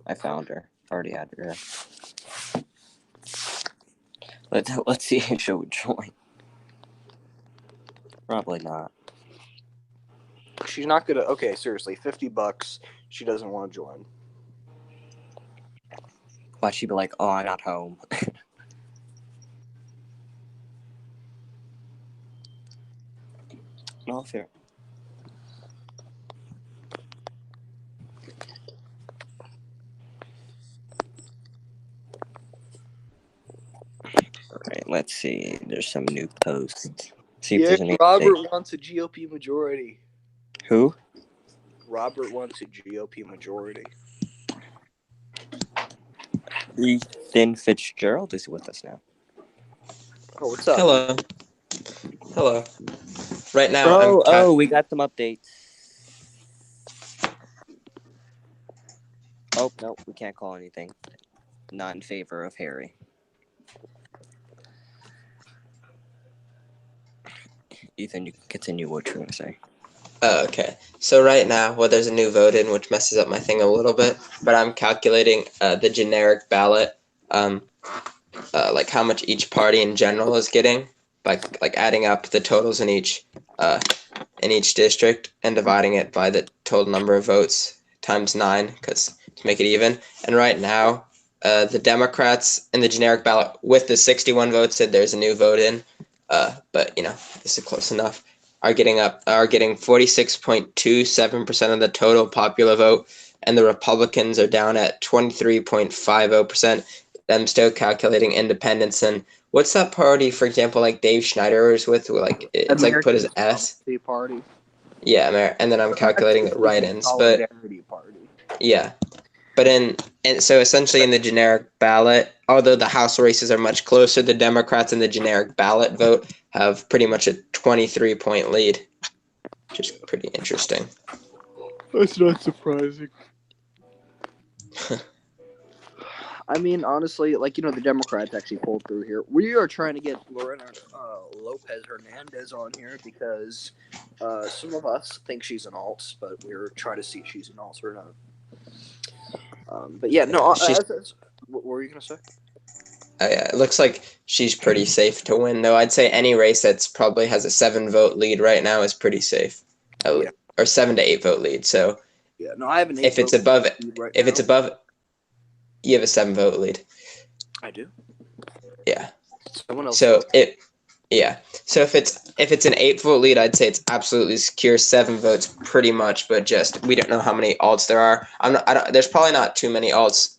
I found her. Already added her. Let's see if she'll join. Probably not. She's not gonna. Okay, seriously, $50. She doesn't want to join. But she'd be like, "Oh, I got home." No fair. Alright, let's see. There's some new posts. See if Yeah, there's any Robert update. wants a GOP majority. Who? Robert wants a GOP majority. Ethan Fitzgerald is with us now. Oh, what's up? Hello. Hello. Right now, We got some updates. Oh, no, we can't call anything. Not in favor of Harry. Ethan, you can continue what you're going to say. Oh, okay. So right now, well, there's a new vote in, which messes up my thing a little bit, but I'm calculating the generic ballot, like how much each party in general is getting, by like adding up the totals in each district and dividing it by the total number of votes times 9, because to make it even. And right now, the Democrats in the generic ballot with the 61 votes said there's a new vote in, but this is close enough. Are getting 46.27% of the total popular vote, and the Republicans are down at 23.50%. Them still calculating independents. And what's that party, for example, like Dave Schneider is with? Like it's like put as S. Party. Yeah, and then I'm calculating the write-ins, but Solidarity Party. yeah. But and so essentially in the generic ballot, although the House races are much closer, the Democrats in the generic ballot vote have pretty much a 23-point lead, which is pretty interesting. That's not surprising. I mean, honestly, the Democrats actually pulled through here. We are trying to get Lorena Lopez Hernandez on here because some of us think she's an alt, but we're trying to see if she's an alt or not. But yeah, no. What were you gonna say? Oh yeah, it looks like she's pretty safe to win, though. I'd say any race that's probably has a 7-vote lead right now is pretty safe, Yeah. or 7 to 8 vote lead. So Yeah, no, I have an. if it's above it, lead right if now. it's above, you have a 7-vote lead. I do. Yeah. Someone else. So So if it's an 8-vote lead, I'd say it's absolutely secure. 7 votes, pretty much, but just we don't know how many alts there are. There's probably not too many alts,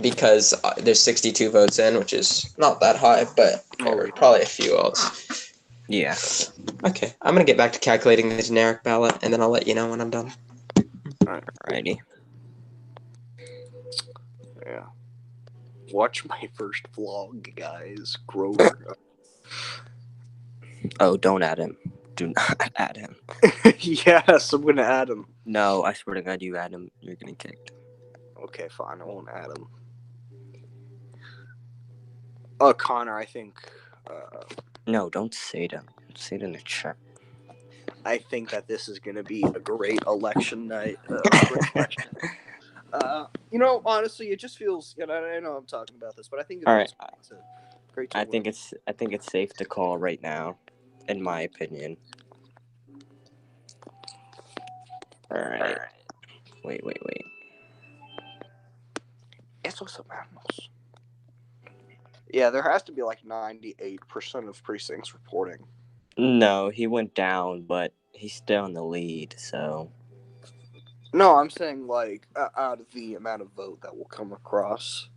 because there's 62 votes in, which is not that high, but there were probably a few votes. Yeah. Okay, I'm gonna get back to calculating the generic ballot, and then I'll let you know when I'm done. Alrighty. Yeah. Watch my first vlog, guys. Grover. Oh, don't add him. Do not add him. Yes, I'm gonna add him. No, I swear to God, you add him, you're getting kicked. Okay, fine. I won't add him. Connor, I think. No, don't say it. Say it in the chat. I think that this is gonna be a great election night. Honestly, it just feels. I know I'm talking about this, but I think it All feels right. great. I think it's safe to call right now, in my opinion. All right. Wait. Eso se vamos. Yeah, there has to be like 98% of precincts reporting. No, he went down, but he's still in the lead. So No, I'm saying like out of the amount of vote that will come across.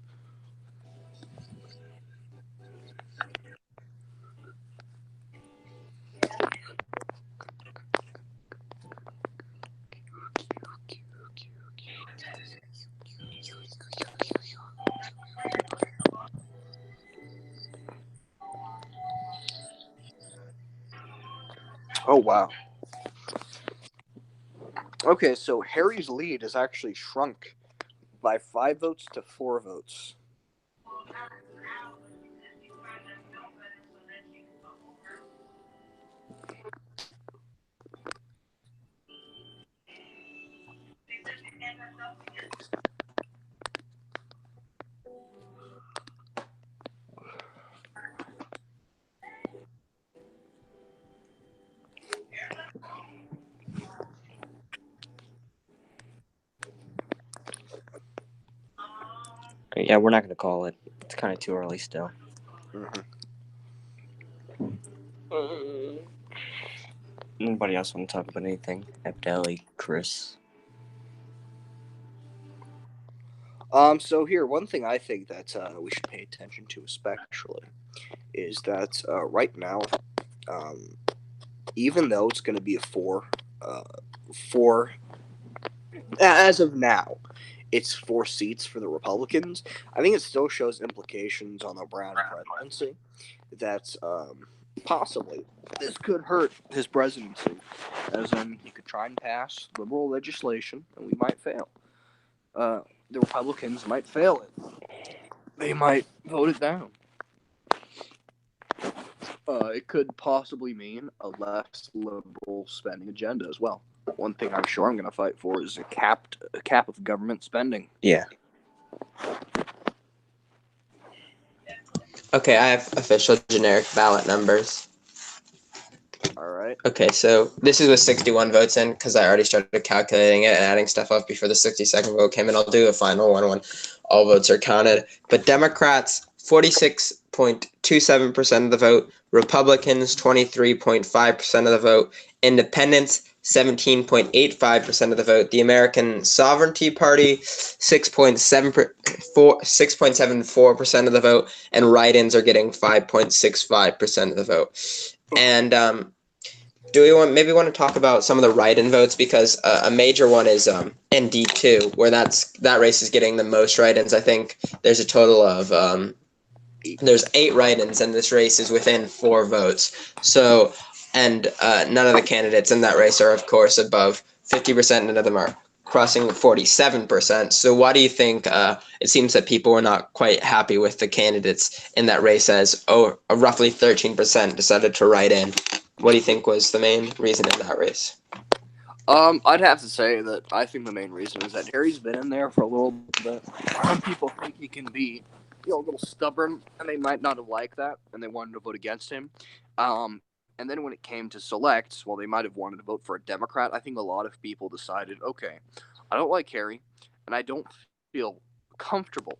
Oh, wow. Okay, so Harry's lead has actually shrunk by 5 votes to 4 votes. yeah, we're not gonna call it. It's kind of too early still. Anybody else want to talk about anything? Abdelli, Chris. So here, one thing I think that we should pay attention to especially is that right now, even though it's going to be a four, as of now, it's 4 seats for the Republicans. I think it still shows implications on the Brown presidency that possibly this could hurt his presidency, as in he could try and pass liberal legislation and we might fail. The Republicans might fail it. They might vote it down. It could possibly mean a less liberal spending agenda as well. One thing I'm sure I'm going to fight for is a cap of government spending. Yeah. Okay, I have official generic ballot numbers. All right. Okay, so this is with 61 votes in because I already started calculating it and adding stuff up before the 62nd vote came in. I'll do a final one when all votes are counted. But Democrats, 46.27% of the vote. Republicans, 23.5% of the vote. Independents, 17.85% of the vote. The American Sovereignty Party, 6.74% of the vote. And write-ins are getting 5.65% of the vote. And do we want to talk about some of the write-in votes, because a major one is ND2, where that race is getting the most write-ins. I think there's a total of there's 8 write-ins, and this race is within 4 votes. So, and none of the candidates in that race are, of course, above 50%. None of them are crossing 47%. So why do you think it seems that people were not quite happy with the candidates in that race, as roughly 13% decided to write in? What do you think was the main reason in that race? I'd have to say that I think the main reason is that Harry's been in there for a little bit. Some people think he can be, a little stubborn, and they might not have liked that, and they wanted to vote against him. And then when it came to selects, they might have wanted to vote for a Democrat. I think a lot of people decided, okay, I don't like Harry, and I don't feel comfortable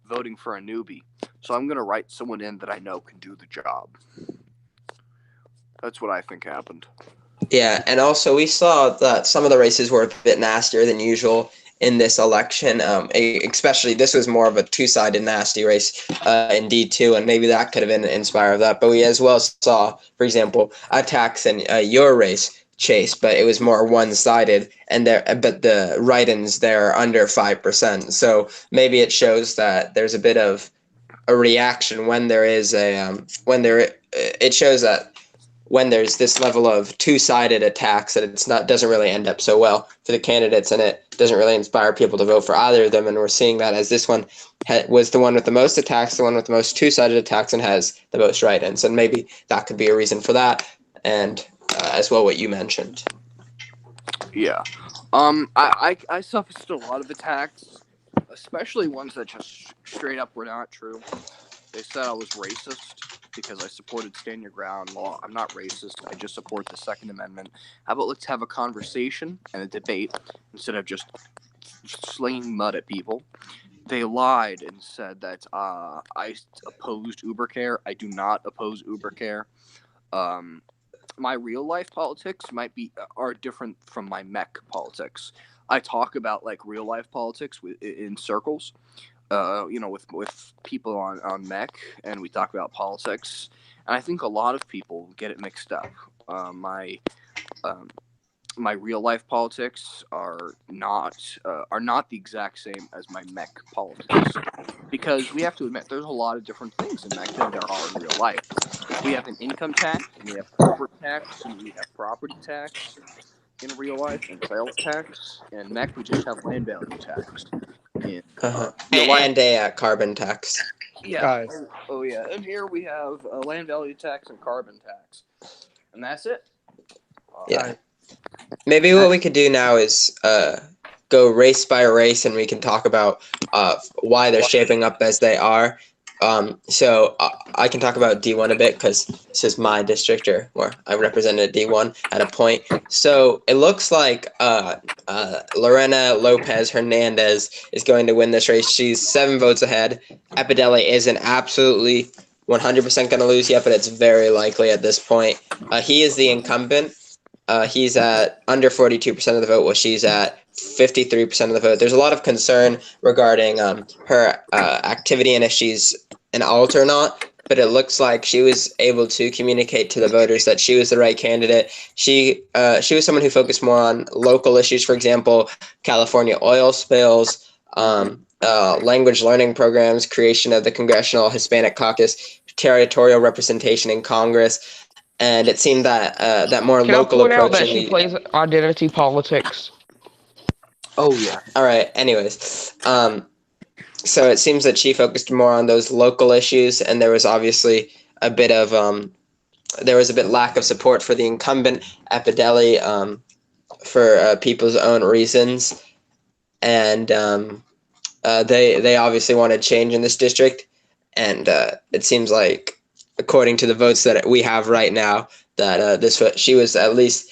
voting for a newbie, so I'm going to write someone in that I know can do the job. That's what I think happened. Yeah, and also we saw that some of the races were a bit nastier than usual in this election. Especially this was more of a two-sided nasty race in D2, and maybe that could have been inspired of that. But we as well saw, for example, attacks in your race, Chase, but it was more one-sided, but the write-ins there are under 5%. So maybe it shows that there's a bit of a reaction when there is it shows that when there's this level of two-sided attacks, that doesn't really end up so well for the candidates, and it doesn't really inspire people to vote for either of them. And we're seeing that as this one was the one with the most attacks, the one with the most two-sided attacks, and has the most write-ins. And maybe that could be a reason for that, and as well what you mentioned. Yeah. I suffered a lot of attacks, especially ones that just straight up were not true. They said I was racist because I supported Stand Your Ground law. I'm not racist. I just support the Second Amendment. How about let's have a conversation and a debate instead of just slinging mud at people? They lied and said that I opposed UberCare. I do not oppose UberCare. My real life politics are different from my mech politics. I talk about like real life politics in circles. With people on mech, and we talk about politics, and I think a lot of people get it mixed up. My real life politics are not the exact same as my mech politics, because we have to admit there's a lot of different things in mech than there are in real life. We have an income tax, and we have corporate tax, and we have property tax in real life, and sales tax. And mech, we just have land value tax. And a carbon tax. Yeah. Guys. Oh yeah. And here we have a land value tax and carbon tax, and that's it. Yeah. Maybe what we could do now is go race by race, and we can talk about why they're shaping up as they are. So I can talk about D1 a bit because this is my district, or I represented D1 at a point. So it looks like Lorena Lopez Hernandez is going to win this race. She's 7 votes ahead. Epideli isn't absolutely 100% going to lose yet, but it's very likely at this point. He is the incumbent. He's at under 42% of the vote, while she's at 53% of the vote. There's a lot of concern regarding her activity and if she's an alt or not, but it looks like she was able to communicate to the voters that she was the right candidate. She was someone who focused more on local issues, for example, California oil spills, language learning programs, creation of the Congressional Hispanic Caucus, territorial representation in Congress. And it seemed that that more Can local I point out approach. that she plays identity politics? Oh yeah. All right. Anyways, so it seems that she focused more on those local issues, and there was obviously a bit of lack of support for the incumbent Epideli for people's own reasons, and they obviously wanted change in this district, and it seems like, according to the votes that we have right now, that she was at least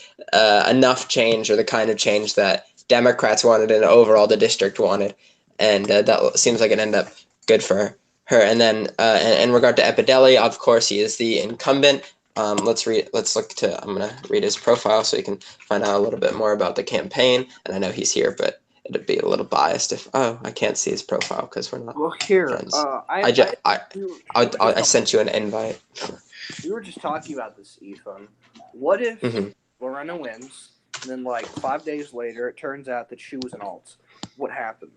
enough change, or the kind of change that Democrats wanted and overall the district wanted, and that seems like it ended up good for her. And then in regard to Epideli, of course, he is the incumbent. I'm gonna read his profile so you can find out a little bit more about the campaign. And I know he's here, but it'd be a little biased if I can't see his profile because we're not. Well, here, friends. I I sent you an invite. We were just talking about this, Ethan. What if Lorena wins, and then like 5 days later, it turns out that she was an alt? What happens?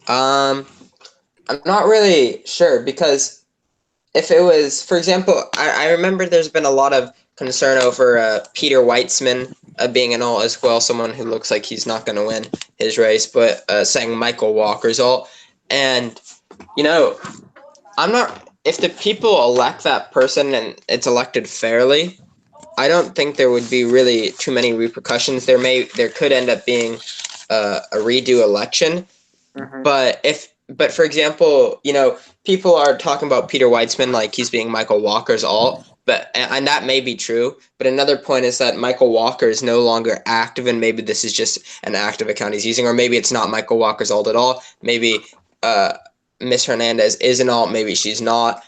I'm not really sure, because if it was, for example, I remember there's been a lot of concern over Peter Weitzman being an alt as well, someone who looks like he's not going to win his race, but saying Michael Walker's alt. And, if the people elect that person and it's elected fairly, I don't think there would be really too many repercussions. There could end up being a redo election. Mm-hmm. But for example, people are talking about Peter Weitzman like he's being Michael Walker's alt, and that may be true. But another point is that Michael Walker is no longer active, and maybe this is just an active account he's using, or maybe it's not Michael Walker's alt at all. Maybe Miss Hernandez is an alt, maybe she's not.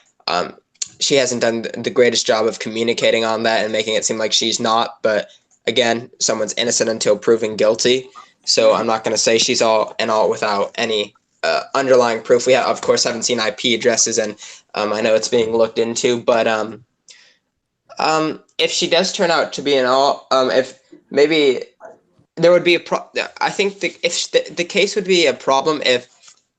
She hasn't done the greatest job of communicating on that and making it seem like she's not, but again, someone's innocent until proven guilty. So I'm not going to say she's all in all without any underlying proof. We, of course, haven't seen IP addresses, and I know it's being looked into. But if she does turn out to be an all, if maybe there would be I think the case would be a problem if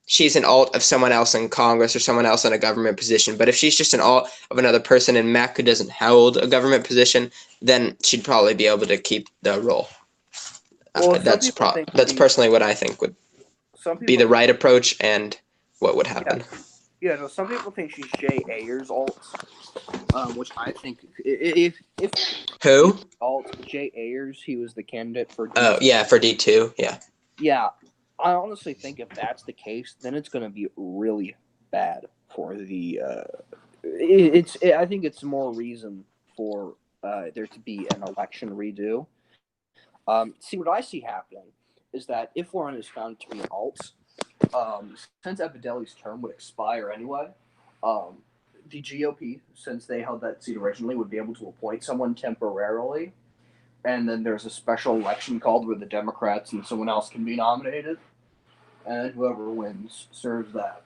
she's an alt of someone else in Congress or someone else in a government position. But if she's just an alt of another person in MEC who doesn't hold a government position, then she'd probably be able to keep the role. Well, That's personally what I think would be the right approach and what would happen. Yeah, no, some people think she's Jay Ayers alt, which I think if Who? alt Jay Ayers, he was the candidate for. Oh yeah, for D2, yeah. Yeah, I honestly think if that's the case, then it's going to be really bad for the. I think it's more reason for there to be an election redo. See, what I see happening is that if Lauren is found to be an alt, since Epideli's term would expire anyway, the GOP, since they held that seat originally, would be able to appoint someone temporarily, and then there's a special election called where the Democrats and someone else can be nominated, and whoever wins serves that.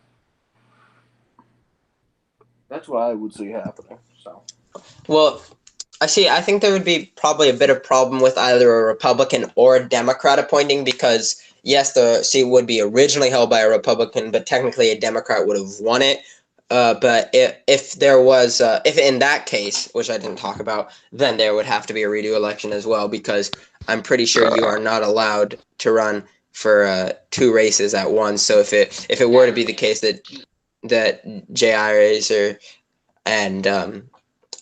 That's what I would see happening. So. Well, I think there would be probably a bit of problem with either a Republican or a Democrat appointing because, yes, the seat would be originally held by a Republican, but technically a Democrat would have won it. But if in that case, which I didn't talk about, then there would have to be a redo election as well because I'm pretty sure you are not allowed to run for 2 races at once. So if it were to be the case that Jay Ayers and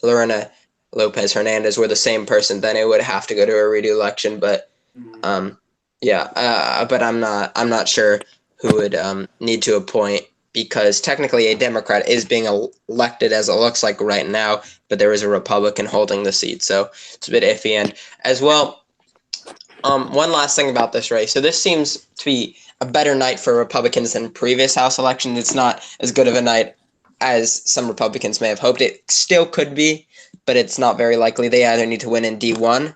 Lorena Lopez Hernandez were the same person, then it would have to go to a redo election. But but I'm not sure who would need to appoint because technically a Democrat is being elected as it looks like right now, but there is a Republican holding the seat, so it's a bit iffy. And as well, one last thing about this race. So this seems to be a better night for Republicans than previous House elections. It's not as good of a night as some Republicans may have hoped. It still could be, but it's not very likely. They either need to win in D1,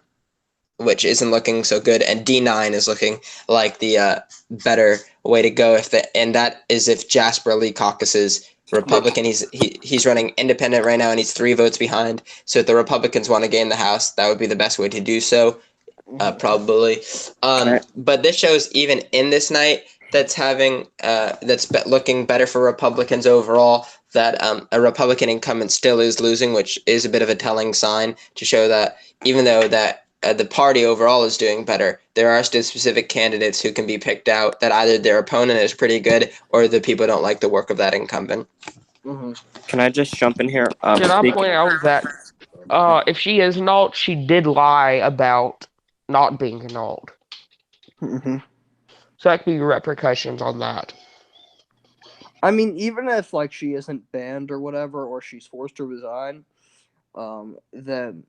which isn't looking so good, and D9 is looking like the better way to go. And that is if Jasper Lee caucuses Republican. He's running independent right now, and he's 3 votes behind. So if the Republicans want to gain the House, that would be the best way to do so, probably. But this shows even in this night that's looking better for Republicans overall, that a Republican incumbent still is losing, which is a bit of a telling sign to show that even though that the party overall is doing better, there are still specific candidates who can be picked out that either their opponent is pretty good or the people don't like the work of that incumbent. Can I just jump in here? Can I point out that if she is an alt, she did lie about not being an alt. So that could be repercussions on that. I mean, even if like she isn't banned or whatever, or she's forced to resign, then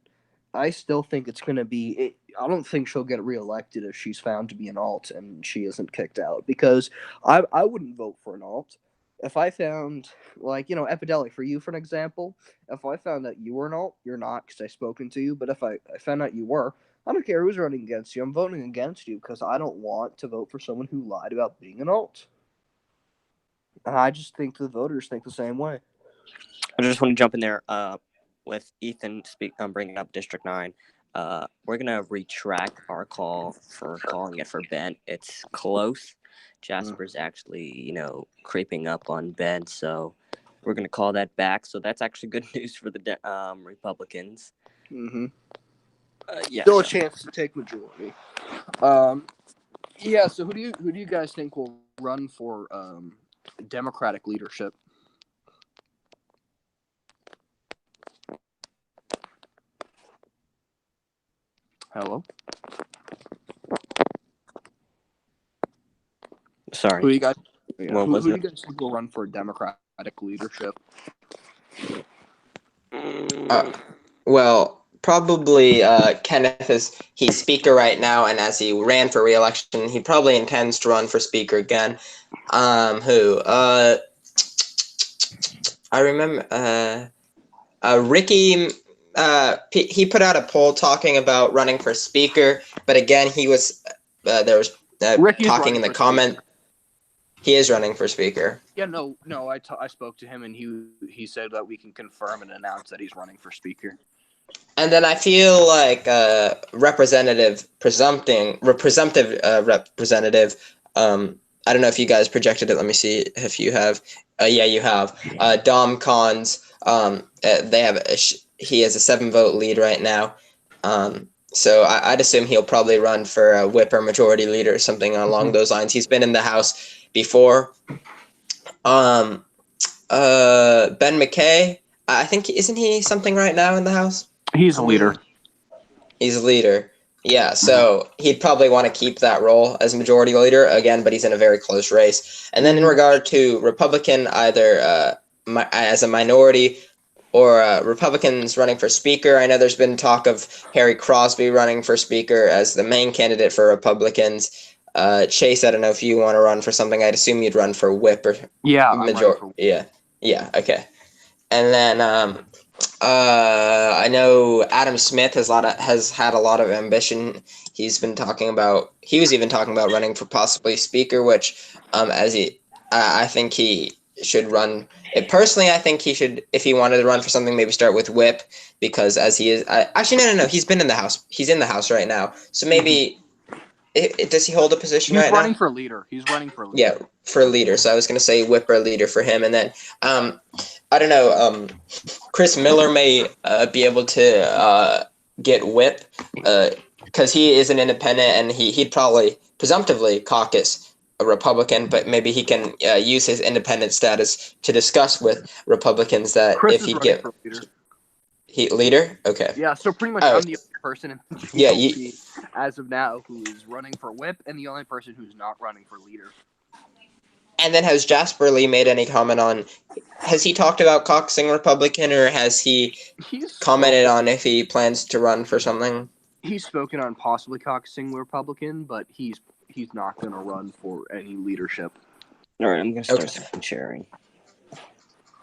I still think it's going to be. I don't think she'll get reelected if she's found to be an alt and she isn't kicked out. Because I wouldn't vote for an alt if I found, like, Epideli, for you, for an example. If I found that you were an alt, you're not because I've spoken to you. But if I found out you were, I don't care who's running against you. I'm voting against you because I don't want to vote for someone who lied about being an alt. And I just think the voters think the same way. I just want to jump in there with Ethan bringing up District 9. We're going to retract our call for calling it for Ben. It's close. Jasper's actually, creeping up on Ben, so we're going to call that back. So that's actually good news for the Republicans. Yeah. Still a chance to take majority. Yeah, so who do you guys think will run for Democratic leadership? Hello? Sorry. Who do you guys What who do you guys think will run for Democratic leadership? Well, probably Kenneth he's speaker right now, and as he ran for re-election, he probably intends to run for speaker again. Who? I remember Ricky he put out a poll talking about running for speaker, but again, he was there was Ricky's talking running in the for comment. speaker. He is running for speaker. Yeah, no. I spoke to him and he said that we can confirm and announce that he's running for speaker. And then I feel like representative. I don't know if you guys projected it. Let me see if you have. Yeah, you have. Dom Cons. They have. He has a 7-vote lead right now. So I'd assume he'll probably run for a whip or majority leader or something along those lines. He's been in the House before. Ben McKay. I think isn't he something right now in the House? He's a leader. He's a leader. Yeah, so he'd probably want to keep that role as majority leader again, but he's in a very close race. And then in regard to Republican, either as a minority or Republicans running for speaker, I know there's been talk of Harry Crosby running for speaker as the main candidate for Republicans. Chase, I don't know if you want to run for something. I'd assume you'd run for whip or Yeah, I'm running for Yeah, okay. And then I know Adam Smith has had a lot of ambition. He was even talking about running for possibly speaker, which I think he should run. Personally, I think he should, if he wanted to run for something, maybe start with whip, because as he is actually no, he's been in the House. He's in the House right now, so maybe. Does he hold a position right now? He's running for leader. Yeah, for leader. So I was going to say whip or leader for him. And then, I don't know, Chris Miller may be able to get whip because he is an independent and he'd probably presumptively caucus a Republican, but maybe he can use his independent status to discuss with Republicans that Chris if is he'd running get for leader. Leader? Okay. Yeah, so pretty much Oh. I'm the only person in the Yeah, GOP as of now who is running for whip, and the only person who's not running for leader. And then has Jasper Lee made any comment on, has he talked about caucusing Republican, or has he He's commented on if he plans to run for something? He's spoken on possibly caucusing Republican, but he's not going to run for any leadership. All right, I'm gonna start Okay. screen sharing.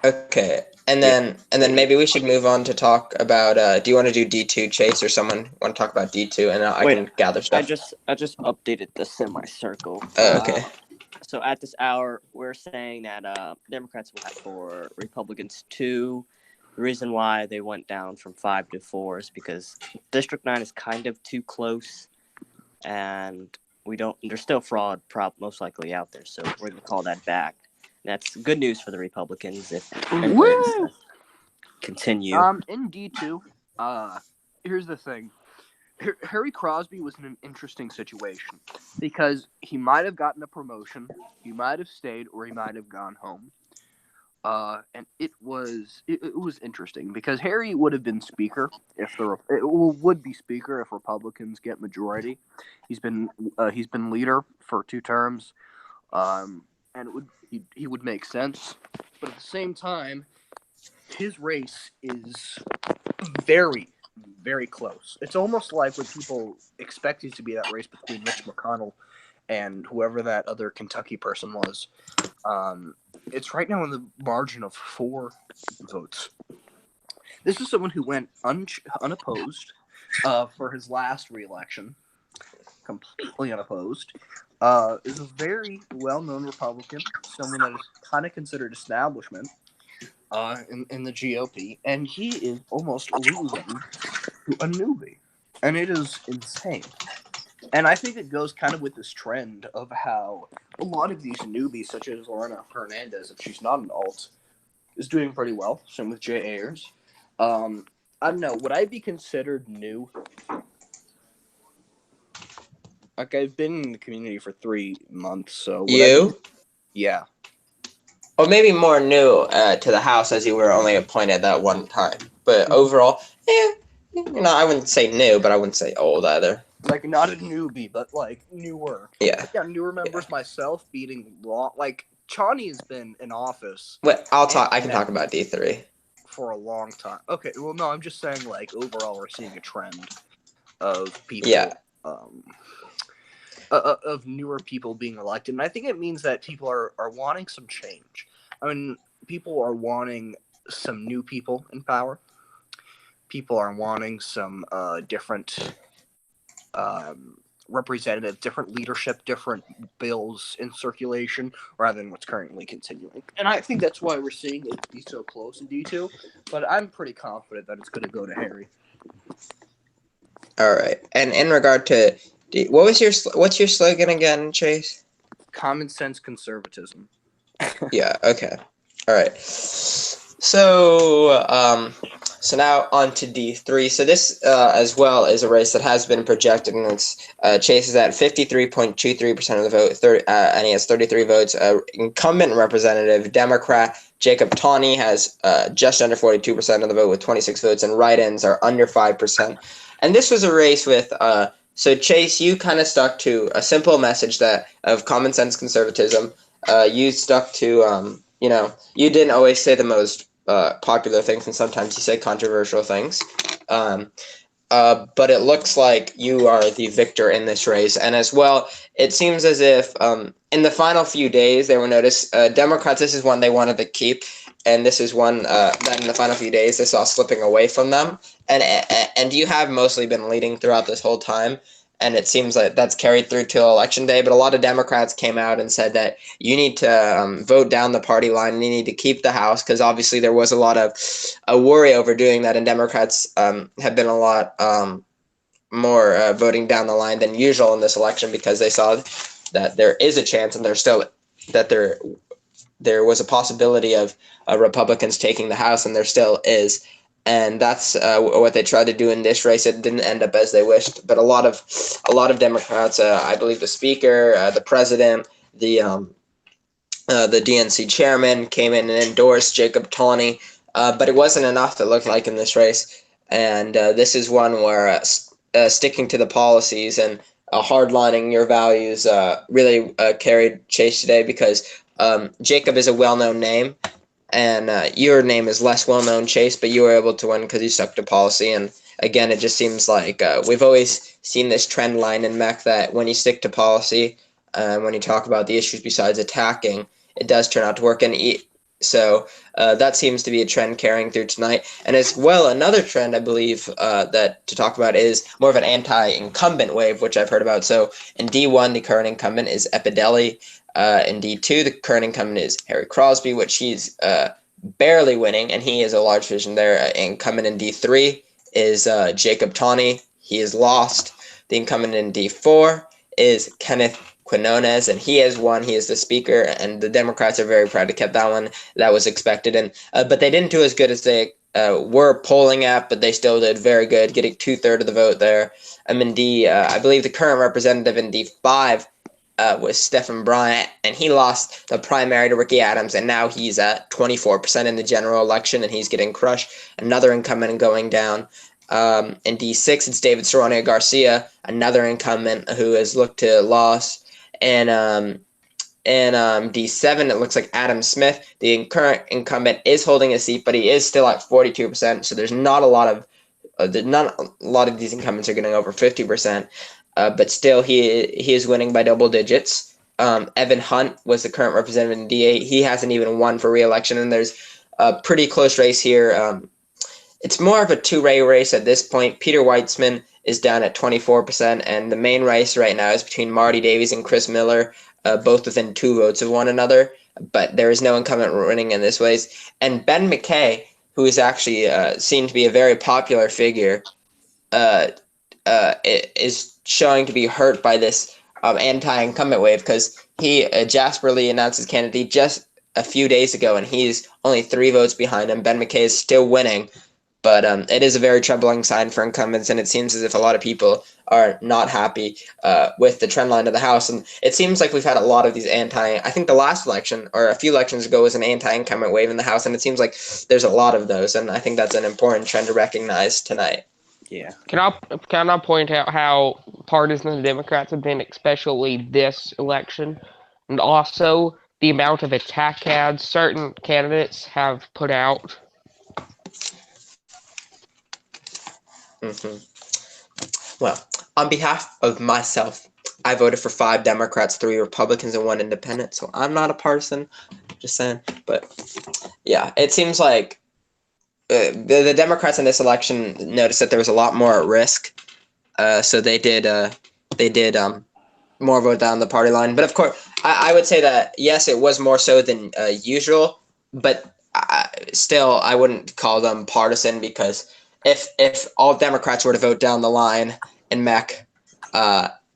Okay, and then maybe we should move on to talk about. Do you want to do D2, Chase, or someone want to talk about D2, and I Wait, can gather stuff. I just updated the semicircle. Okay. So at this hour, we're saying that Democrats will have 4, Republicans 2. The reason why they went down from 5 to 4 is because District 9 is kind of too close, and there's still fraud most likely out there, so we're going to call that back. That's good news for the Republicans if Woo! continue. In D2, here's the thing. Harry Crosby was in an interesting situation because he might have gotten a promotion, he might have stayed, or he might have gone home. And it was interesting because Harry would have been speaker would be speaker if Republicans get majority. He's been leader for 2 terms, and he would make sense. But at the same time, his race is very, very close. It's almost like when people expect it to be that race between Mitch McConnell and whoever that other Kentucky person was. It's right now in the margin of 4 votes. This is someone who went unopposed for his last re-election, completely unopposed. Is a very well-known Republican, someone that is kind of considered establishment in the GOP, and he is almost losing to a newbie, and it is insane. And I think it goes kind of with this trend of how a lot of these newbies, such as Lorena Hernandez, if she's not an alt, is doing pretty well. Same with Jay Ayers. I don't know. Would I be considered new? Like, I've been in the community for 3 months, so... Yeah. Or maybe more new to the House, as you were only appointed that one time. But overall, I wouldn't say new, but I wouldn't say old either. Like, not a newbie, but, like, newer. Yeah. I got newer members myself beating law. Like, Chani has been in office Wait, I can talk about D3. for a long time. Okay, well, no, I'm just saying, like, overall, we're seeing a trend of people... Yeah. Of newer people being elected. And I think it means that people are wanting some change. I mean, people are wanting some new people in power. people are wanting some different representative, different leadership, different bills in circulation rather than what's currently continuing. And I think that's why we're seeing it be so close in D2. But I'm pretty confident that it's going to go to Harry. All right. And in regard to what's your slogan again, Chase? Common sense conservatism. Yeah. Okay. All right. So now on to D3. So this as well is a race that has been projected, and it's Chase is at 53.23% of the vote, and he has 33 votes. Incumbent representative Democrat Jacob Tawney has just under 42% of the vote with 26 votes, and write-ins are under 5%. And this was a race with so Chase, you kind of stuck to a simple message of common sense conservatism. You stuck to you didn't always say the most popular things, and sometimes you say controversial things. But it looks like you are the victor in this race. And as well, it seems as if in the final few days, they were noticed Democrats, this is one they wanted to keep. And this is one that in the final few days they saw slipping away from them. And you have mostly been leading throughout this whole time. And it seems like that's carried through till Election Day. But a lot of Democrats came out and said that you need to vote down the party line and you need to keep the House, because obviously there was a lot of a worry over doing that. And Democrats have been a lot more voting down the line than usual in this election, because they saw that there is a chance, and there was a possibility of Republicans taking the House, and there still is. And that's what they tried to do in this race. It didn't end up as they wished, but a lot of Democrats, I believe the Speaker, the President, the DNC Chairman came in and endorsed Jacob Tawney, but it wasn't enough, it looked like, in this race. And this is one where sticking to the policies and hardlining your values really carried Chase today, because Jacob is a well-known name. And your name is less well-known, Chase, but you were able to win because you stuck to policy. And again, it just seems like we've always seen this trend line in MEC that when you stick to policy, when you talk about the issues besides attacking, it does turn out to work. And so that seems to be a trend carrying through tonight. And as well, another trend I believe that to talk about is more of an anti-incumbent wave, which I've heard about. So in D1, the current incumbent is Epideli. In D2, the current incumbent is Harry Crosby, which he's barely winning, and he is a large division there. Incumbent in D3 is Jacob Tawney. He is lost. The incumbent in D4 is Kenneth Quinones, and he has won. He is the Speaker, and the Democrats are very proud to keep that one. That was expected, and but they didn't do as good as they were polling at, but they still did very good, getting 2/3 of the vote there. I'm in I believe the current representative in D5 was Stephen Bryant, and he lost the primary to Ricky Adams, and now he's at 24% in the general election, and he's getting crushed. Another incumbent going down. In D6, it's David Serrano Garcia, another incumbent who has looked to loss. And in D7, it looks like Adam Smith, the current incumbent, is holding a seat, but he is still at 42%. So there's not a lot of these incumbents are getting over 50%. But still, he is winning by double digits. Evan Hunt was the current representative in D8. He hasn't even won for re-election, and there's a pretty close race here. It's more of a two-way race at this point. Peter Weitzman is down at 24%, and the main race right now is between Marty Davies and Chris Miller, both within 2 votes of one another. But there is no incumbent winning in this race. And Ben McKay, who is actually seen to be a very popular figure, is showing to be hurt by this anti-incumbent wave, because Jasper Lee announced his candidate just a few days ago, and he's only 3 votes behind him. Ben McKay is still winning, but it is a very troubling sign for incumbents, and it seems as if a lot of people are not happy with the trend line of the House. And it seems like we've had a lot of these I think the last election, or a few elections ago, was an anti-incumbent wave in the House, and it seems like there's a lot of those, and I think that's an important trend to recognize tonight. Yeah. Can I point out how partisan the Democrats have been, especially this election, and also the amount of attack ads certain candidates have put out? Well, on behalf of myself, I voted for 5 Democrats, 3 Republicans, and 1 independent, so I'm not a partisan, just saying. But yeah, it seems like the Democrats in this election noticed that there was a lot more at risk, so they did more vote down the party line. But of course, I would say that yes, it was more so than usual, but still, I wouldn't call them partisan, because if all Democrats were to vote down the line in MEC,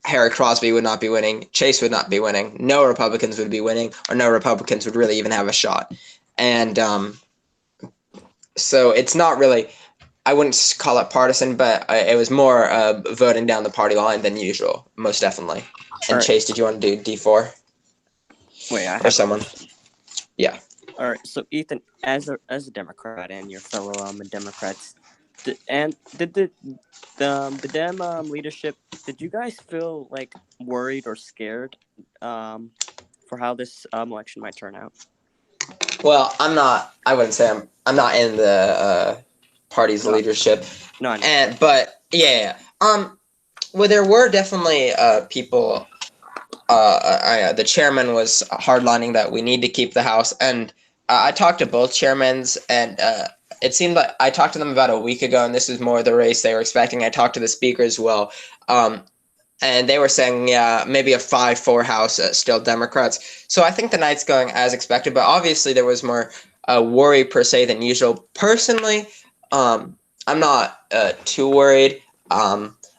Harry Crosby would not be winning, Chase would not be winning, no Republicans would be winning, or no Republicans would really even have a shot. And so it's not really, I wouldn't call it partisan, but it was more voting down the party line than usual, most definitely. And Alright. Chase, did you want to do D4 Wait, I or have someone? All right, so Ethan, as a Democrat and your fellow Democrats, did the Dem leadership, did you guys feel like worried or scared for how this election might turn out? Well, I wouldn't say I'm not in the party's No. leadership. No, I know. But yeah. Well, there were definitely people. The chairman was hardlining that we need to keep the House, and I talked to both chairmans, and it seemed like I talked to them about a week ago, and this was more the race they were expecting. I talked to the speaker as well, and they were saying, yeah, maybe a 5-4 House, still Democrats. So I think the night's going as expected, but obviously there was more worry per se than usual. Personally, I'm not too worried.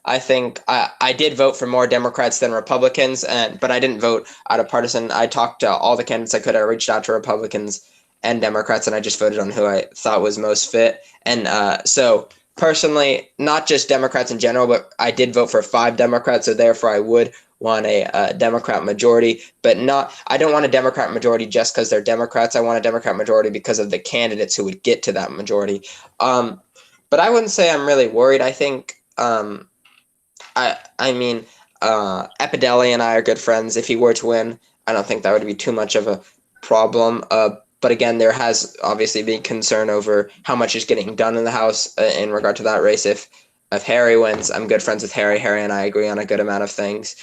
I think I did vote for more Democrats than Republicans, but I didn't vote out of partisan. I talked to all the candidates I could. I reached out to Republicans and Democrats, and I just voted on who I thought was most fit. And so personally, not just Democrats in general, but I did vote for 5 Democrats, so therefore I would want a Democrat majority, but I don't want a Democrat majority just because they're Democrats. I want a Democrat majority because of the candidates who would get to that majority. But I wouldn't say I'm really worried. I think, Epideli and I are good friends. If he were to win, I don't think that would be too much of a problem. But again, there has obviously been concern over how much is getting done in the House in regard to that race. If Harry wins, I'm good friends with Harry. Harry and I agree on a good amount of things.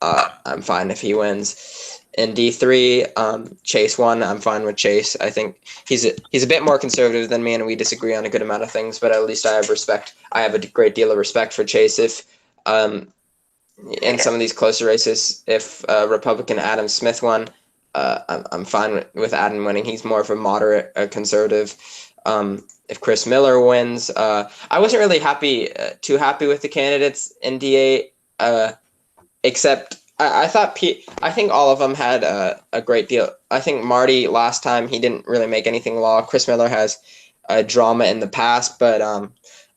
I'm fine if he wins. In D3, Chase won. I'm fine with Chase. I think he's a bit more conservative than me, and we disagree on a good amount of things. But at least I have respect. I have a great deal of respect for Chase. If in some of these closer races, if Republican Adam Smith won, I'm fine with Adam winning. He's more of a moderate conservative. If Chris Miller wins, I wasn't really too happy with the candidates in D8, except I think all of them had a great deal. I think Marty last time, he didn't really make anything law. Chris Miller has drama in the past, but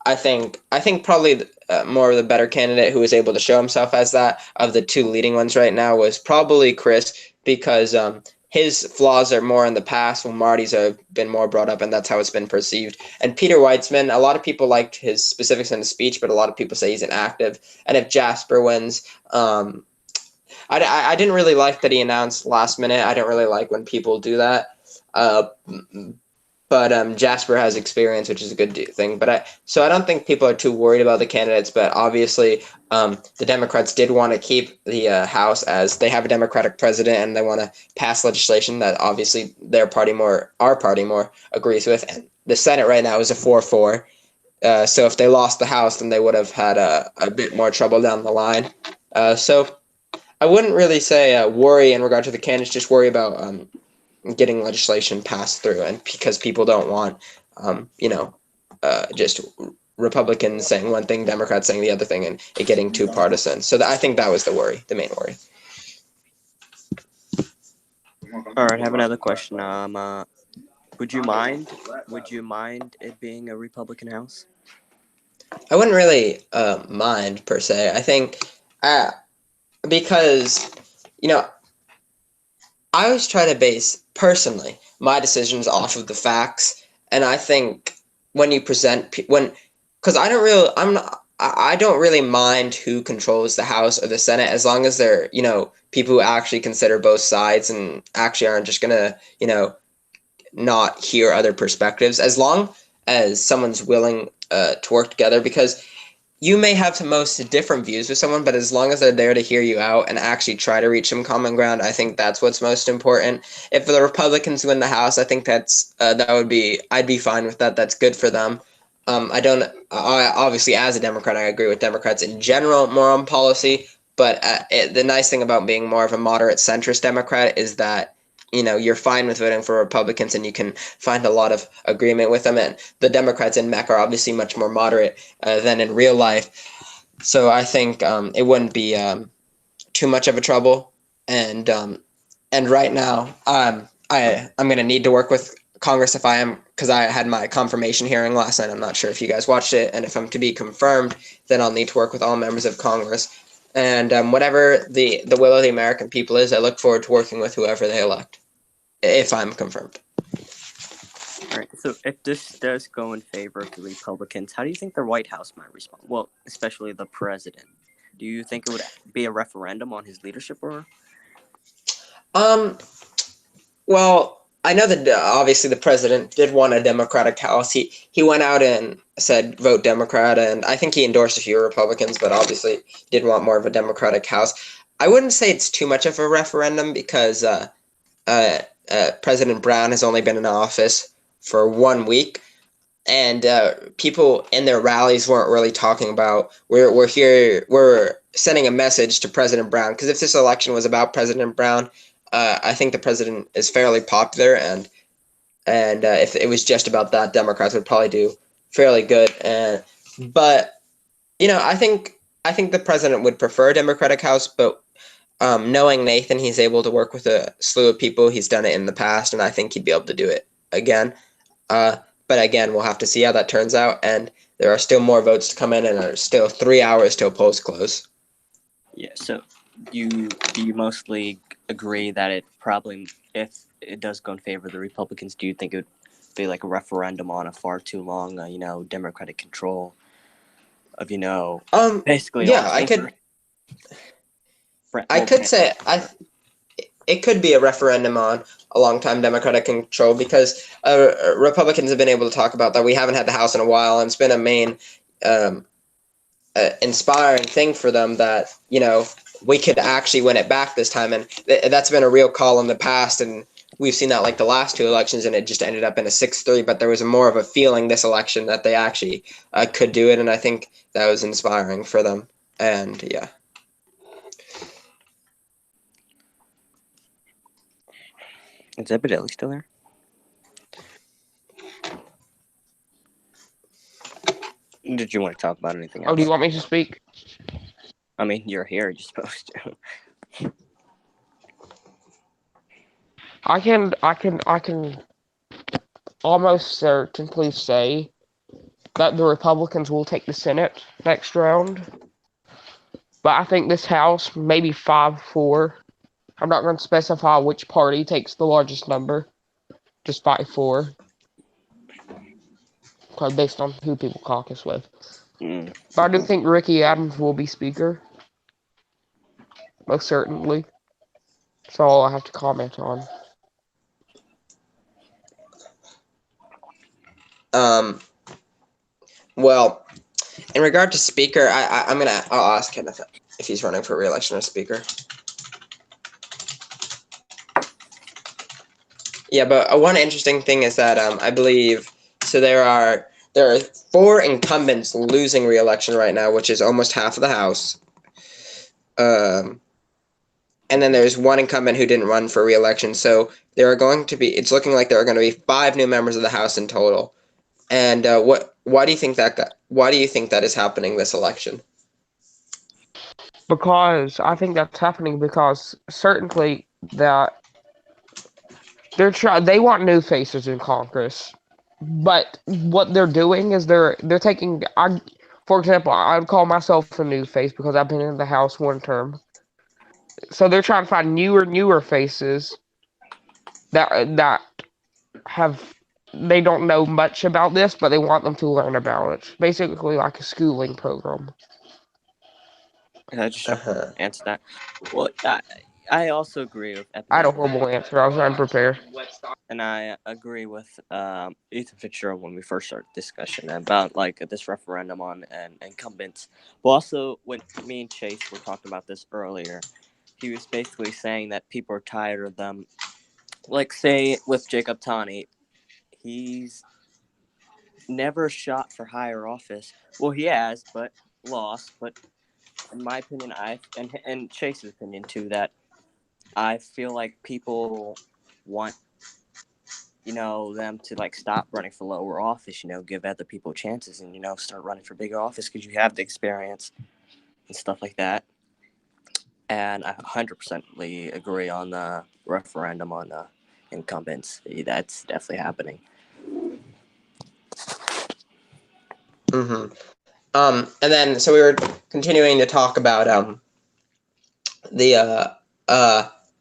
I think probably more of the better candidate who was able to show himself as that of the 2 leading ones right now was probably Chris, because his flaws are more in the past, while Marty's have been more brought up, and that's how it's been perceived. And Peter Weitzman, a lot of people liked his specifics in the speech, but a lot of people say he's inactive. And if Jasper wins, I didn't really like that he announced last minute. I don't really like when people do that. But Jasper has experience, which is a good thing. So I don't think people are too worried about the candidates. But obviously, the Democrats did want to keep the House, as they have a Democratic president, and they want to pass legislation that obviously our party more agrees with. And the Senate right now is a 4-4. So if they lost the House, then they would have had a bit more trouble down the line. So I wouldn't really say worry in regard to the candidates, just worry about getting legislation passed through, and because people don't want, just Republicans saying one thing, Democrats saying the other thing, and it getting too partisan. So I think that was the main worry. All right, I have another question. Would you mind it being a Republican House? I wouldn't really mind per se. I think because I always try to base personally my decisions off of the facts, and I think when you present because I don't really mind who controls the House or the Senate, as long as they're people who actually consider both sides and actually aren't just gonna not hear other perspectives, as long as someone's willing to work together. Because you may have the most different views with someone, but as long as they're there to hear you out and actually try to reach some common ground, I think that's what's most important. If the Republicans win the House, I think I'd be fine with that. That's good for them. Obviously, as a Democrat, I agree with Democrats in general more on policy, but the nice thing about being more of a moderate centrist Democrat is that, you're fine with voting for Republicans and you can find a lot of agreement with them. And the Democrats in MEC are obviously much more moderate than in real life. So I think it wouldn't be too much of a trouble. And right now, I'm going to need to work with Congress because I had my confirmation hearing last night. I'm not sure if you guys watched it. And if I'm to be confirmed, then I'll need to work with all members of Congress. And whatever the will of the American people is, I look forward to working with whoever they elect, if I'm confirmed. All right. So if this does go in favor of the Republicans, how do you think the White House might respond? Well, especially the president. Do you think it would be a referendum on his leadership, or? Well, I know that obviously the president did want a Democratic House. He went out and said vote Democrat, and I think he endorsed a few Republicans, but obviously did want more of a Democratic House. I wouldn't say it's too much of a referendum because President Brown has only been in office for 1 week, and people in their rallies weren't really talking about we're sending a message to President Brown, because if this election was about President Brown, I think the president is fairly popular, and if it was just about that, Democrats would probably do fairly good. But I think the president would prefer a Democratic House, but knowing Nathan, he's able to work with a slew of people. He's done it in the past, and I think he'd be able to do it again. But again, we'll have to see how that turns out, and there are still more votes to come in, and there's still 3 hours till polls close. Yeah. So do you mostly agree that it probably, if it does go in favor of the Republicans, do you think it would be like a referendum on a far too long, Democratic control of, basically? Yeah, I could say it could be a referendum on a long-time Democratic control, because Republicans have been able to talk about that. We haven't had the House in a while, and it's been a main inspiring thing for them that, we could actually win it back this time. And that's been a real call in the past, and we've seen that like the last two elections, and it just ended up in a 6-3, but there was more of a feeling this election that they actually could do it, and I think that was inspiring for them. And yeah. Is Epideli still there? Did you want to talk about anything else? Oh, do you want me to speak? I mean, you're here. You're supposed to. I can almost certainly say that the Republicans will take the Senate next round. But I think this House, maybe 5-4. I'm not going to specify which party takes the largest number. Just 5-4. Based on who people caucus with. But I do think Ricky Adams will be Speaker. Most certainly. That's all I have to comment on. Well, in regard to Speaker, I'll ask him if he's running for re-election as Speaker. Yeah, but one interesting thing is that I believe there are 4 incumbents losing re-election right now, which is almost half of the House. And then there's 1 incumbent who didn't run for re-election. So it's looking like there are going to be 5 new members of the House in total. And why do you think that is happening this election? Because I think that's happening because certainly that they want new faces in Congress. But what they're doing is they're taking. For example, I'd call myself a new face because I've been in the House 1 term. So they're trying to find newer faces that they don't know much about this, but they want them to learn about it. Basically, like a schooling program. I just answer that. Well, I also agree with Epideli. I had a horrible answer. I was unprepared. and I agree with Ethan Fitzgerald when we first started discussion about like this referendum on and incumbents. But also, when me and Chase were talking about this earlier, he was basically saying that people are tired of them. Like, say with Jacob Taney, he's never shot for higher office. Well, he has, but lost. But in my opinion, and Chase's opinion too, that I feel like people want them to like stop running for lower office, give other people chances and, start running for bigger office because you have the experience and stuff like that. And I 100% agree on the referendum on the incumbents. That's definitely happening. Mm-hmm. And then, so we were continuing to talk about the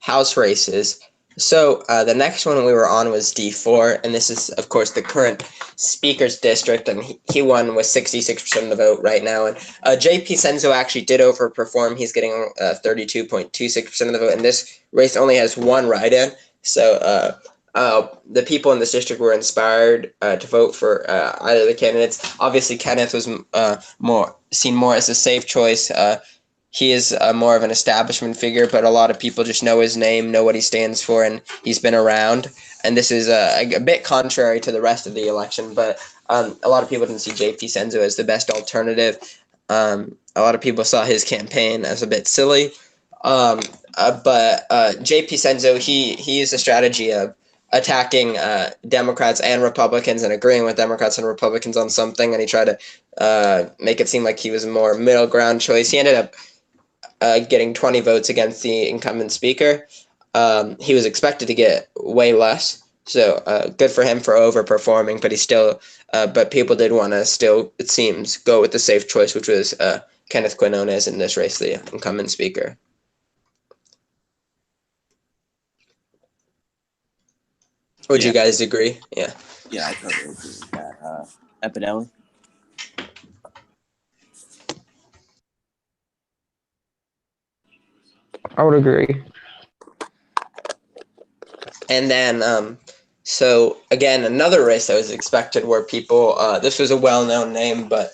House races. So the next one we were on was D4, and this is, of course, the current Speaker's district, and he won with 66% of the vote right now. And J.P. Senzo actually did overperform. He's getting 32.26% of the vote, and this race only has one write-in. So the people in this district were inspired to vote for either of the candidates. Obviously, Kenneth was seen more as a safe choice. He is more of an establishment figure, but a lot of people just know his name, know what he stands for, and he's been around. And this is a bit contrary to the rest of the election, but a lot of people didn't see J.P. Senzo as the best alternative. A lot of people saw his campaign as a bit silly. But J.P. Senzo, he used a strategy of attacking Democrats and Republicans and agreeing with Democrats and Republicans on something, and he tried to make it seem like he was a more middle ground choice. He ended up getting 20 votes against the incumbent speaker. He was expected to get way less, so good for him for overperforming. But people did want to still, it seems, go with the safe choice, which was Kenneth Quinones in this race, the incumbent speaker. Would you guys agree? Yeah. Yeah, I totally agree with that. Epideli? I would agree. And then, so again, another race that was expected where people, this was a well-known name, but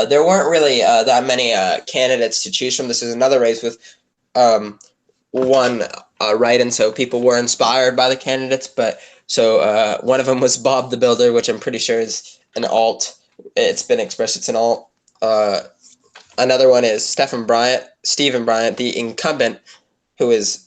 there weren't really that many candidates to choose from. This is another race with one write-in, so people were inspired by the candidates. But so one of them was Bob the Builder, which I'm pretty sure is an alt. It's been expressed it's an alt. Another one is Stephen Bryant, the incumbent, who is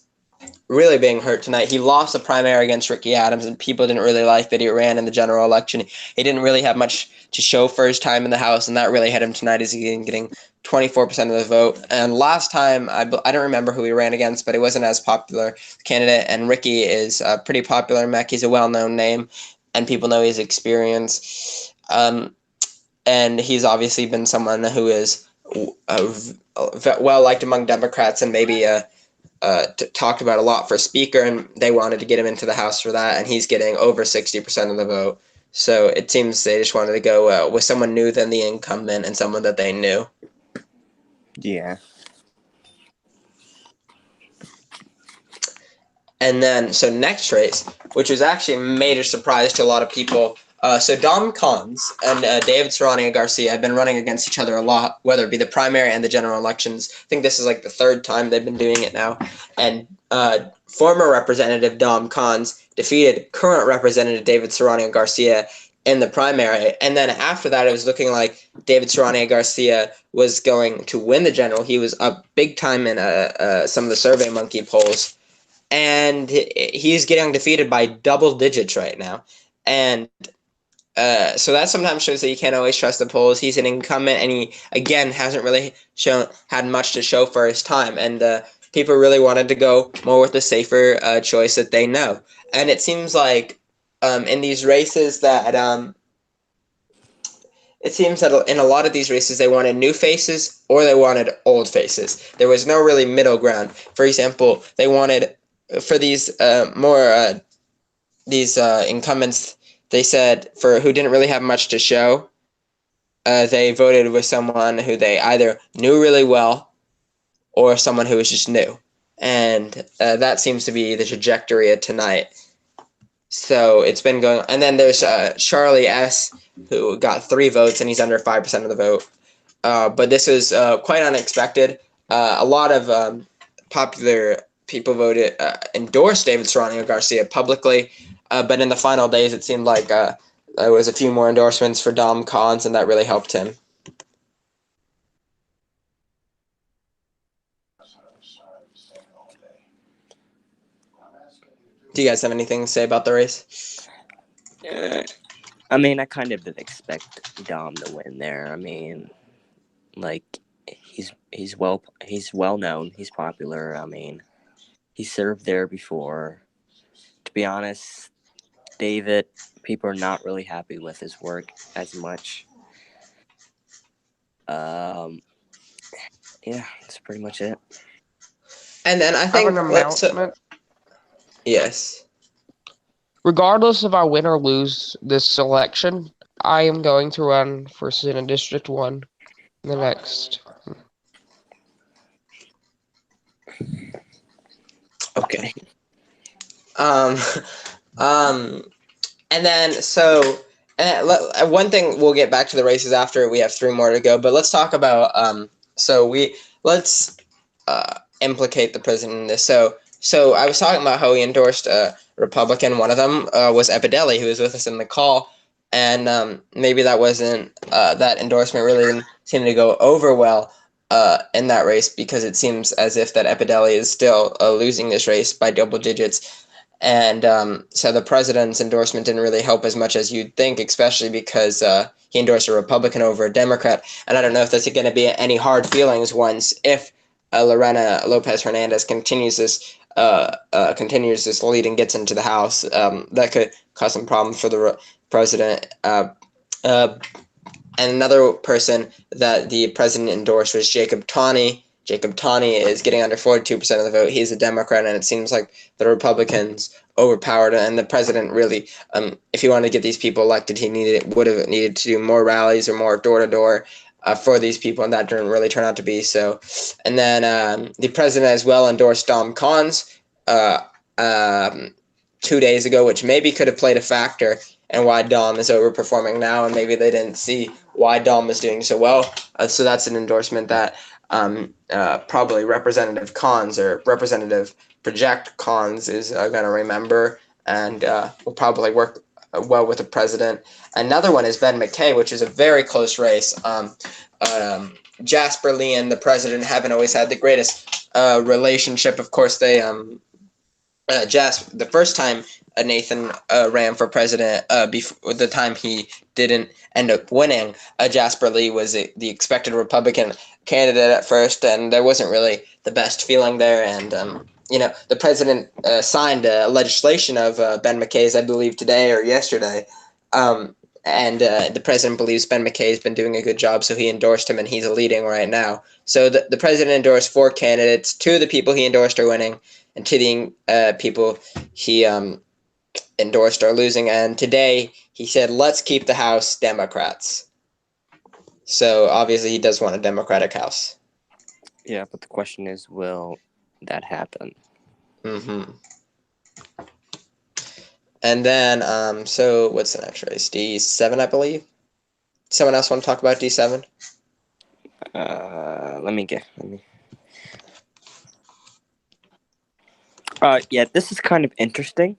really being hurt tonight. He lost the primary against Ricky Adams, and people didn't really like that he ran in the general election. He didn't really have much to show for his time in the House, and that really hit him tonight as he getting 24% of the vote. And last time, I don't remember who he ran against, but he wasn't as popular candidate, and Ricky is a pretty popular mech. He's a well-known name, and people know his experience. And he's obviously been someone who is well-liked among Democrats and maybe talked about a lot for speaker, and they wanted to get him into the House for that, and he's getting over 60% of the vote. So it seems they just wanted to go with someone new than the incumbent and someone that they knew. Yeah. And then, so next race, which was actually a major surprise to a lot of people. So Dom Cons and David Serrania Garcia have been running against each other a lot, whether it be the primary and the general elections. I think this is like the third time they've been doing it now. And former Representative Dom Cons defeated current Representative David Serrania Garcia in the primary. And then after that, it was looking like David Serrania Garcia was going to win the general. He was up big time in some of the SurveyMonkey polls. And he's getting defeated by double digits right now. And so that sometimes shows that you can't always trust the polls. He's an incumbent, and he, again, hasn't really had much to show for his time. And people really wanted to go more with the safer choice that they know. And it seems like in these races that in a lot of these races they wanted new faces or they wanted old faces. There was no really middle ground. For example, they wanted for these incumbents. They said for who didn't really have much to show, they voted with someone who they either knew really well or someone who was just new. And that seems to be the trajectory of tonight. So it's been going, and then there's Charlie S, who got 3 votes, and he's under 5% of the vote. But this was quite unexpected. A lot of popular people voted endorsed David Serrano Garcia publicly, but in the final days, it seemed like there was a few more endorsements for Dom Collins, and that really helped him. Do you guys have anything to say about the race? I mean, I kind of did expect Dom to win there. I mean, like he's well known. He's popular. I mean, he served there before. To be honest, David, people are not really happy with his work as much. Yeah, that's pretty much it. And then I I have think an announcement. Yes. Regardless if I win or lose this election, I am going to run for Senate District 1 in the next. Okay. And then one thing, we'll get back to the races after. We have 3 more to go, but let's talk about let's implicate the president in this. So I was talking about how he endorsed a Republican. One of them was Epideli, who was with us in the call, and maybe that wasn't that endorsement really didn't seem to go over well in that race, because it seems as if that Epideli is still losing this race by double digits. And so the president's endorsement didn't really help as much as you'd think, especially because he endorsed a Republican over a Democrat. And I don't know if there's going to be any hard feelings if Lorena Lopez Hernandez continues this lead and gets into the House. That could cause some problems for the president. And another person that the president endorsed was Jacob Taney. Jacob Taney is getting under 42% of the vote. He's a Democrat, and it seems like the Republicans overpowered him. And the president really, if he wanted to get these people elected, he would have needed to do more rallies or more door-to-door for these people, and that didn't really turn out to be so. And then the president as well endorsed Dom Collins 2 days ago, which maybe could have played a factor in why Dom is overperforming now, and maybe they didn't see why Dom was doing so well. So that's an endorsement that probably Representative Collins or Representative Project Collins is going to remember, and will probably work well with the president. Another one is Ben McKay, which is a very close race. Jasper Lee and the president haven't always had the greatest relationship. Of course, they the first time Nathan ran for president, before the time he didn't end up winning, Jasper Lee was the expected Republican candidate at first, and there wasn't really the best feeling there. And the president signed legislation of Ben McKay's, I believe, today or yesterday. And the president believes Ben McKay has been doing a good job, so he endorsed him, and he's leading right now. So the president endorsed 4 candidates. 2 of the people he endorsed are winning, and 2 of the people he endorsed are losing. And today he said, let's keep the House Democrats. So obviously he does want a Democratic House. Yeah, but the question is, will that happen? Mm-hmm. And then, so what's the next race? D7, I believe. Someone else want to talk about D7? Yeah, this is kind of interesting.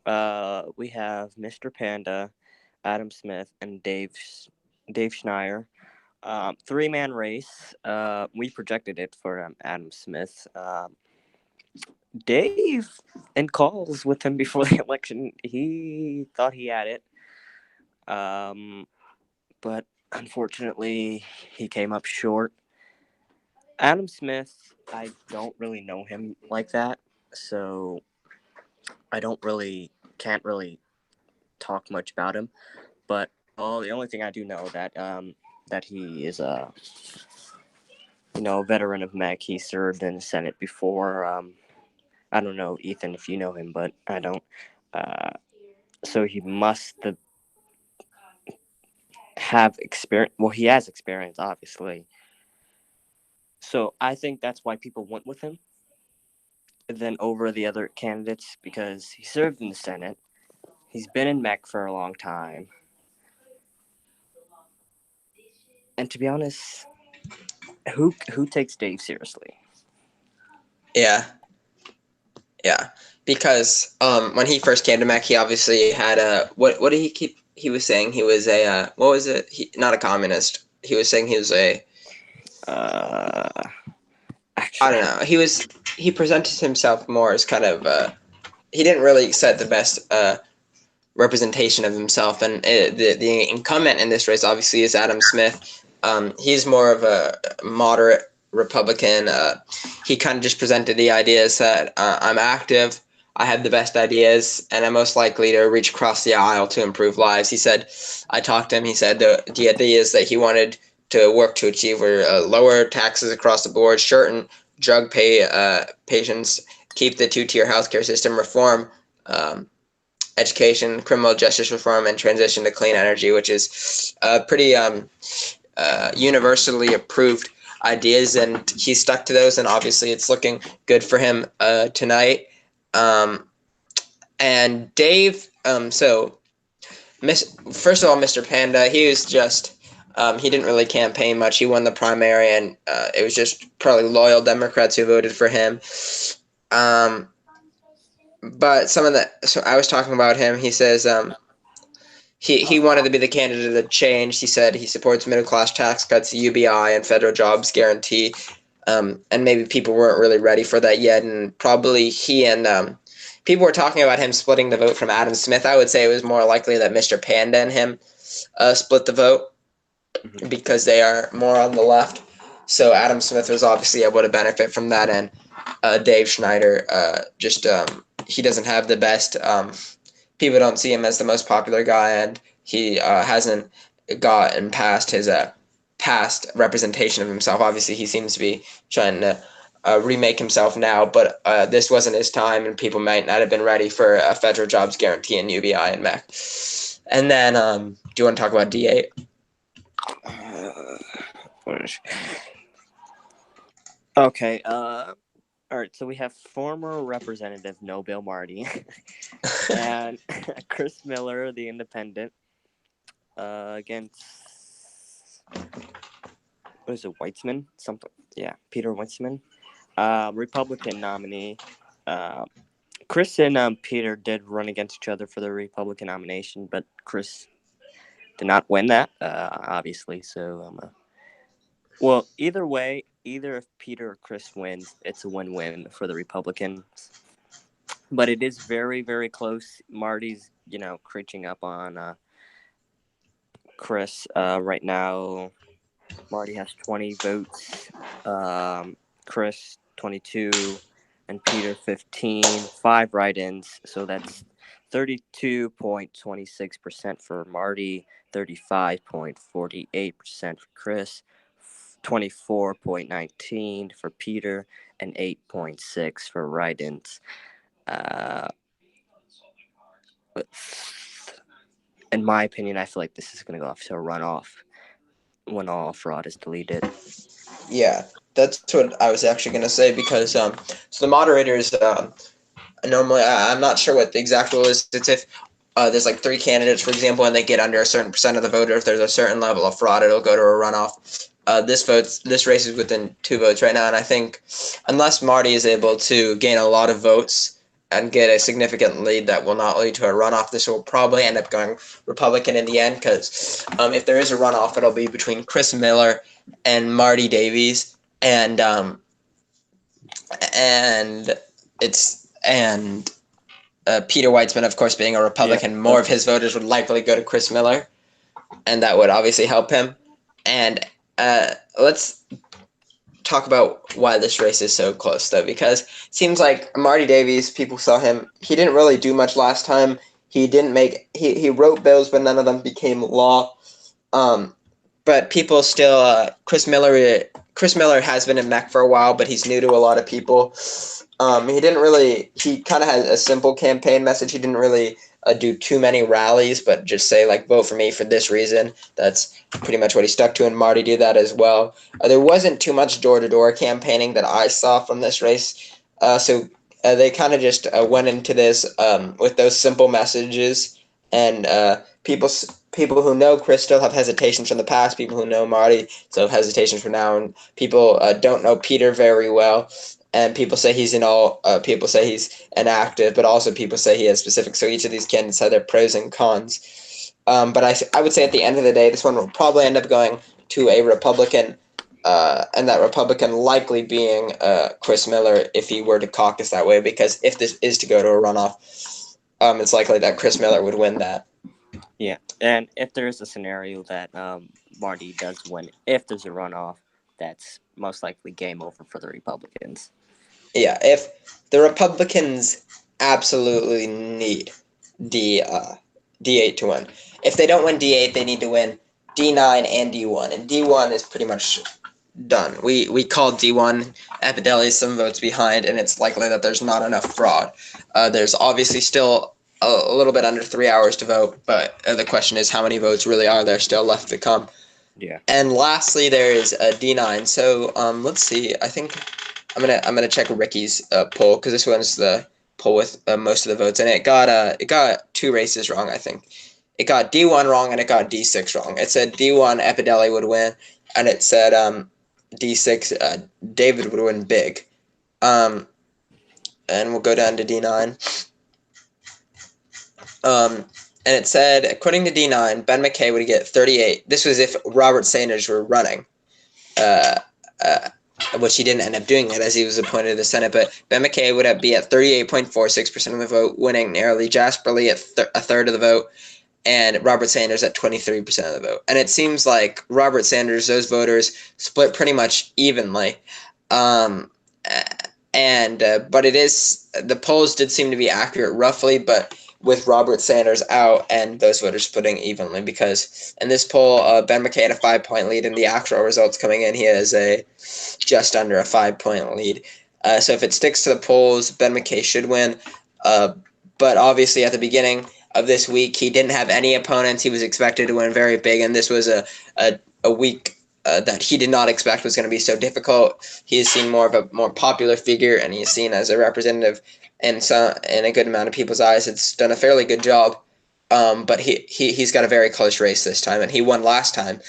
We have Mr. Panda, Adam Smith, and Dave Schneier. 3-man race. We projected it for Adam Smith. Dave, in calls with him before the election, he thought he had it. But unfortunately, he came up short. Adam Smith, I don't really know him like that, so I can't really talk much about him. But the only thing I do know that he is a veteran of MEC. He served in the Senate before. I don't know, Ethan, if you know him, but I don't. So he must have experience. Well, he has experience, obviously. So I think that's why people went with him. than over the other candidates because he served in the Senate. He's been in MEC for a long time. And to be honest, who takes Dave seriously? Yeah. Yeah. Because when he first came to MEC, he obviously had a what did he keep he was saying he was a what was it? Not a communist. He was saying he was a I don't know. He presented himself more as kind of he didn't really set the best representation of himself, and the incumbent in this race obviously is Adam Smith. He's more of a moderate Republican. He kind of just presented the ideas that I'm active, I have the best ideas, and I'm most likely to reach across the aisle to improve lives. He said, I talked to him, he said the ideas that he wanted to work to achieve were lower taxes across the board, shorten drug patients, keep the two-tier healthcare system, reform education, criminal justice reform, and transition to clean energy, which is pretty universally approved ideas, and he stuck to those, and obviously it's looking good for him tonight. And Dave, first of all, Mr. Panda, he was just he didn't really campaign much. He won the primary, and it was just probably loyal Democrats who voted for him. But so I was talking about him. He says he wanted to be the candidate that changed. He said he supports middle class tax cuts, UBI, and federal jobs guarantee. And maybe people weren't really ready for that yet, and probably he and people were talking about him splitting the vote from Adam Smith. I would say it was more likely that Mr. Panda and him split the vote because they are more on the left. So Adam Smith was obviously able to benefit from that, and Dave Schneider he doesn't have the best. People don't see him as the most popular guy, and he hasn't gotten past his past representation of himself. Obviously, he seems to be trying to remake himself now, but this wasn't his time, and people might not have been ready for a federal jobs guarantee and UBI and MEC. And then, do you want to talk about D8? Okay. All right. So we have former Representative No Bill Marty and Chris Miller, the Independent, against what is it, Weitzman? Something. Yeah, Peter Weitzman, Republican nominee. Chris and Peter did run against each other for the Republican nomination, but Chris did not win that, obviously. So, well, either way, either if Peter or Chris wins, it's a win-win for the Republicans. But it is very, very close. Marty's, creeping up on Chris right now. Marty has 20 votes, Chris 22, and Peter 15, 5 write-ins. So that's 32.26% for Marty, 35.48% for Chris, 24.19 for Peter, and 8.6 for write-ins. In my opinion, I feel like this is going to go off to a runoff when all fraud is deleted. Yeah, that's what I was actually going to say, because so the moderators normally, I'm not sure what the exact rule is. It's if there's like 3 candidates, for example, and they get under a certain percent of the vote, or if there's a certain level of fraud, it'll go to a runoff. This race is within 2 votes right now, and I think unless Marty is able to gain a lot of votes and get a significant lead that will not lead to a runoff, this will probably end up going Republican in the end, because if there is a runoff, it'll be between Chris Miller and Marty Davies, and Peter Weitzman, of course, being a Republican, more of his voters would likely go to Chris Miller, and that would obviously help him. And let's talk about why this race is so close, though, because it seems like Marty Davies, people saw him, he didn't really do much last time. He wrote bills, but none of them became law. But people still, Chris Miller has been in MEC for a while, but he's new to a lot of people. He kind of had a simple campaign message. He didn't really do too many rallies, but just say, like, vote for me for this reason. That's pretty much what he stuck to, and Marty did that as well. There wasn't too much door-to-door campaigning that I saw from this race. So they kind of just went into this with those simple messages, and people who know Chris still have hesitations from the past. People who know Marty still have hesitations for now, and people don't know Peter very well. And people say he's people say he's inactive, but also people say he has specific. So each of these candidates have their pros and cons. But I would say at the end of the day, this one will probably end up going to a Republican. And that Republican likely being Chris Miller if he were to caucus that way, because if this is to go to a runoff, it's likely that Chris Miller would win that. Yeah, and if there is a scenario that Marty does win, if there's a runoff, that's most likely game over for the Republicans. Yeah, if the Republicans absolutely need D8 to win. If they don't win D8, they need to win D9 and D1, and D1 is pretty much done. We called D1. Epideli is some votes behind, and it's likely that there's not enough fraud. There's obviously still a little bit under 3 hours to vote, but the question is how many votes really are there still left to come. Yeah. And lastly, there is a D9. So let's see. I think I'm gonna check Ricky's poll, because this one's the poll with most of the votes, and it got 2 races wrong. I think it got D1 wrong and it got D6 wrong. It said D1 Epideli would win, and it said D6 David would win big. And we'll go down to D9. And it said, according to D9, Ben MacKay would get 38. This was if Robert Sanders were running, which he didn't end up doing it as he was appointed to the Senate. But Ben MacKay would be at 38.46% of the vote, winning narrowly. Jasper Lee at a third of the vote, and Robert Sanders at 23% of the vote. And it seems like Robert Sanders, those voters split pretty much evenly. But it is, the polls did seem to be accurate roughly, but with Robert Sanders out and those voters splitting evenly, because in this poll, Ben MacKay had a 5-point lead. In the actual results coming in, he has just under a 5-point lead. So if it sticks to the polls, Ben MacKay should win. But obviously at the beginning of this week, he didn't have any opponents. He was expected to win very big, and this was a week that he did not expect was going to be so difficult. He is seen more of a more popular figure, and he's seen as a representative in a good amount of people's eyes. It's done a fairly good job. But he's got a very close race this time, and he won last time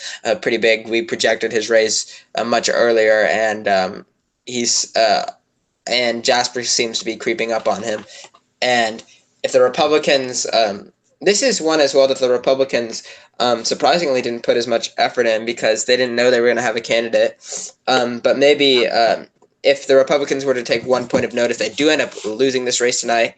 pretty big. We projected his race much earlier, and and Jasper seems to be creeping up on him. And if the Republicans, this is one as well that the Republicans surprisingly didn't put as much effort in, because they didn't know they were going to have a candidate. But maybe if the Republicans were to take 1 point of note, if they do end up losing this race tonight,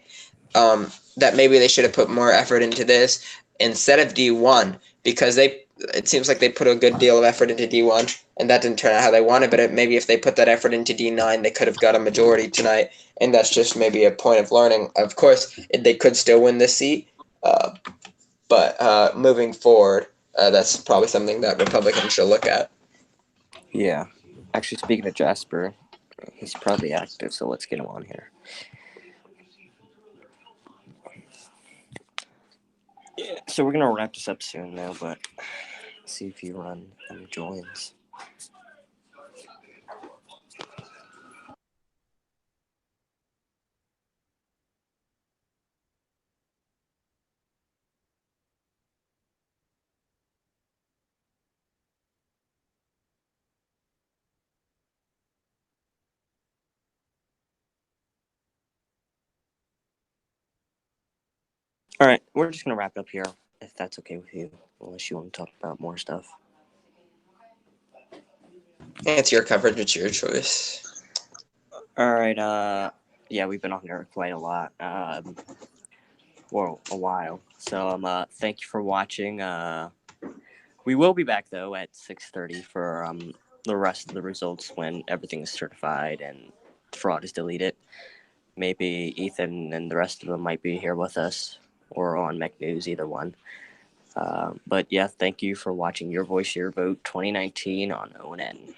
that maybe they should have put more effort into this instead of D1, because it seems like they put a good deal of effort into D1, and that didn't turn out how they wanted. But maybe if they put that effort into D9, they could have got a majority tonight, and that's just maybe a point of learning. Of course, they could still win this seat, but moving forward, that's probably something that Republicans should look at. Yeah. Actually, speaking of Jasper, he's probably active, so let's get him on here. Yeah, so we're gonna wrap this up soon now, but see if he joins. All right, we're just gonna wrap it up here, if that's okay with you, unless you want to talk about more stuff. It's your coverage, it's your choice. All right, yeah, we've been on here quite a lot, for a while. So, thank you for watching. We will be back though at 6:30 for the rest of the results when everything is certified and fraud is deleted. Maybe Ethan and the rest of them might be here with us, or on Mech News, either one. But yeah, thank you for watching Your Voice, Your Vote 2019 on ONN.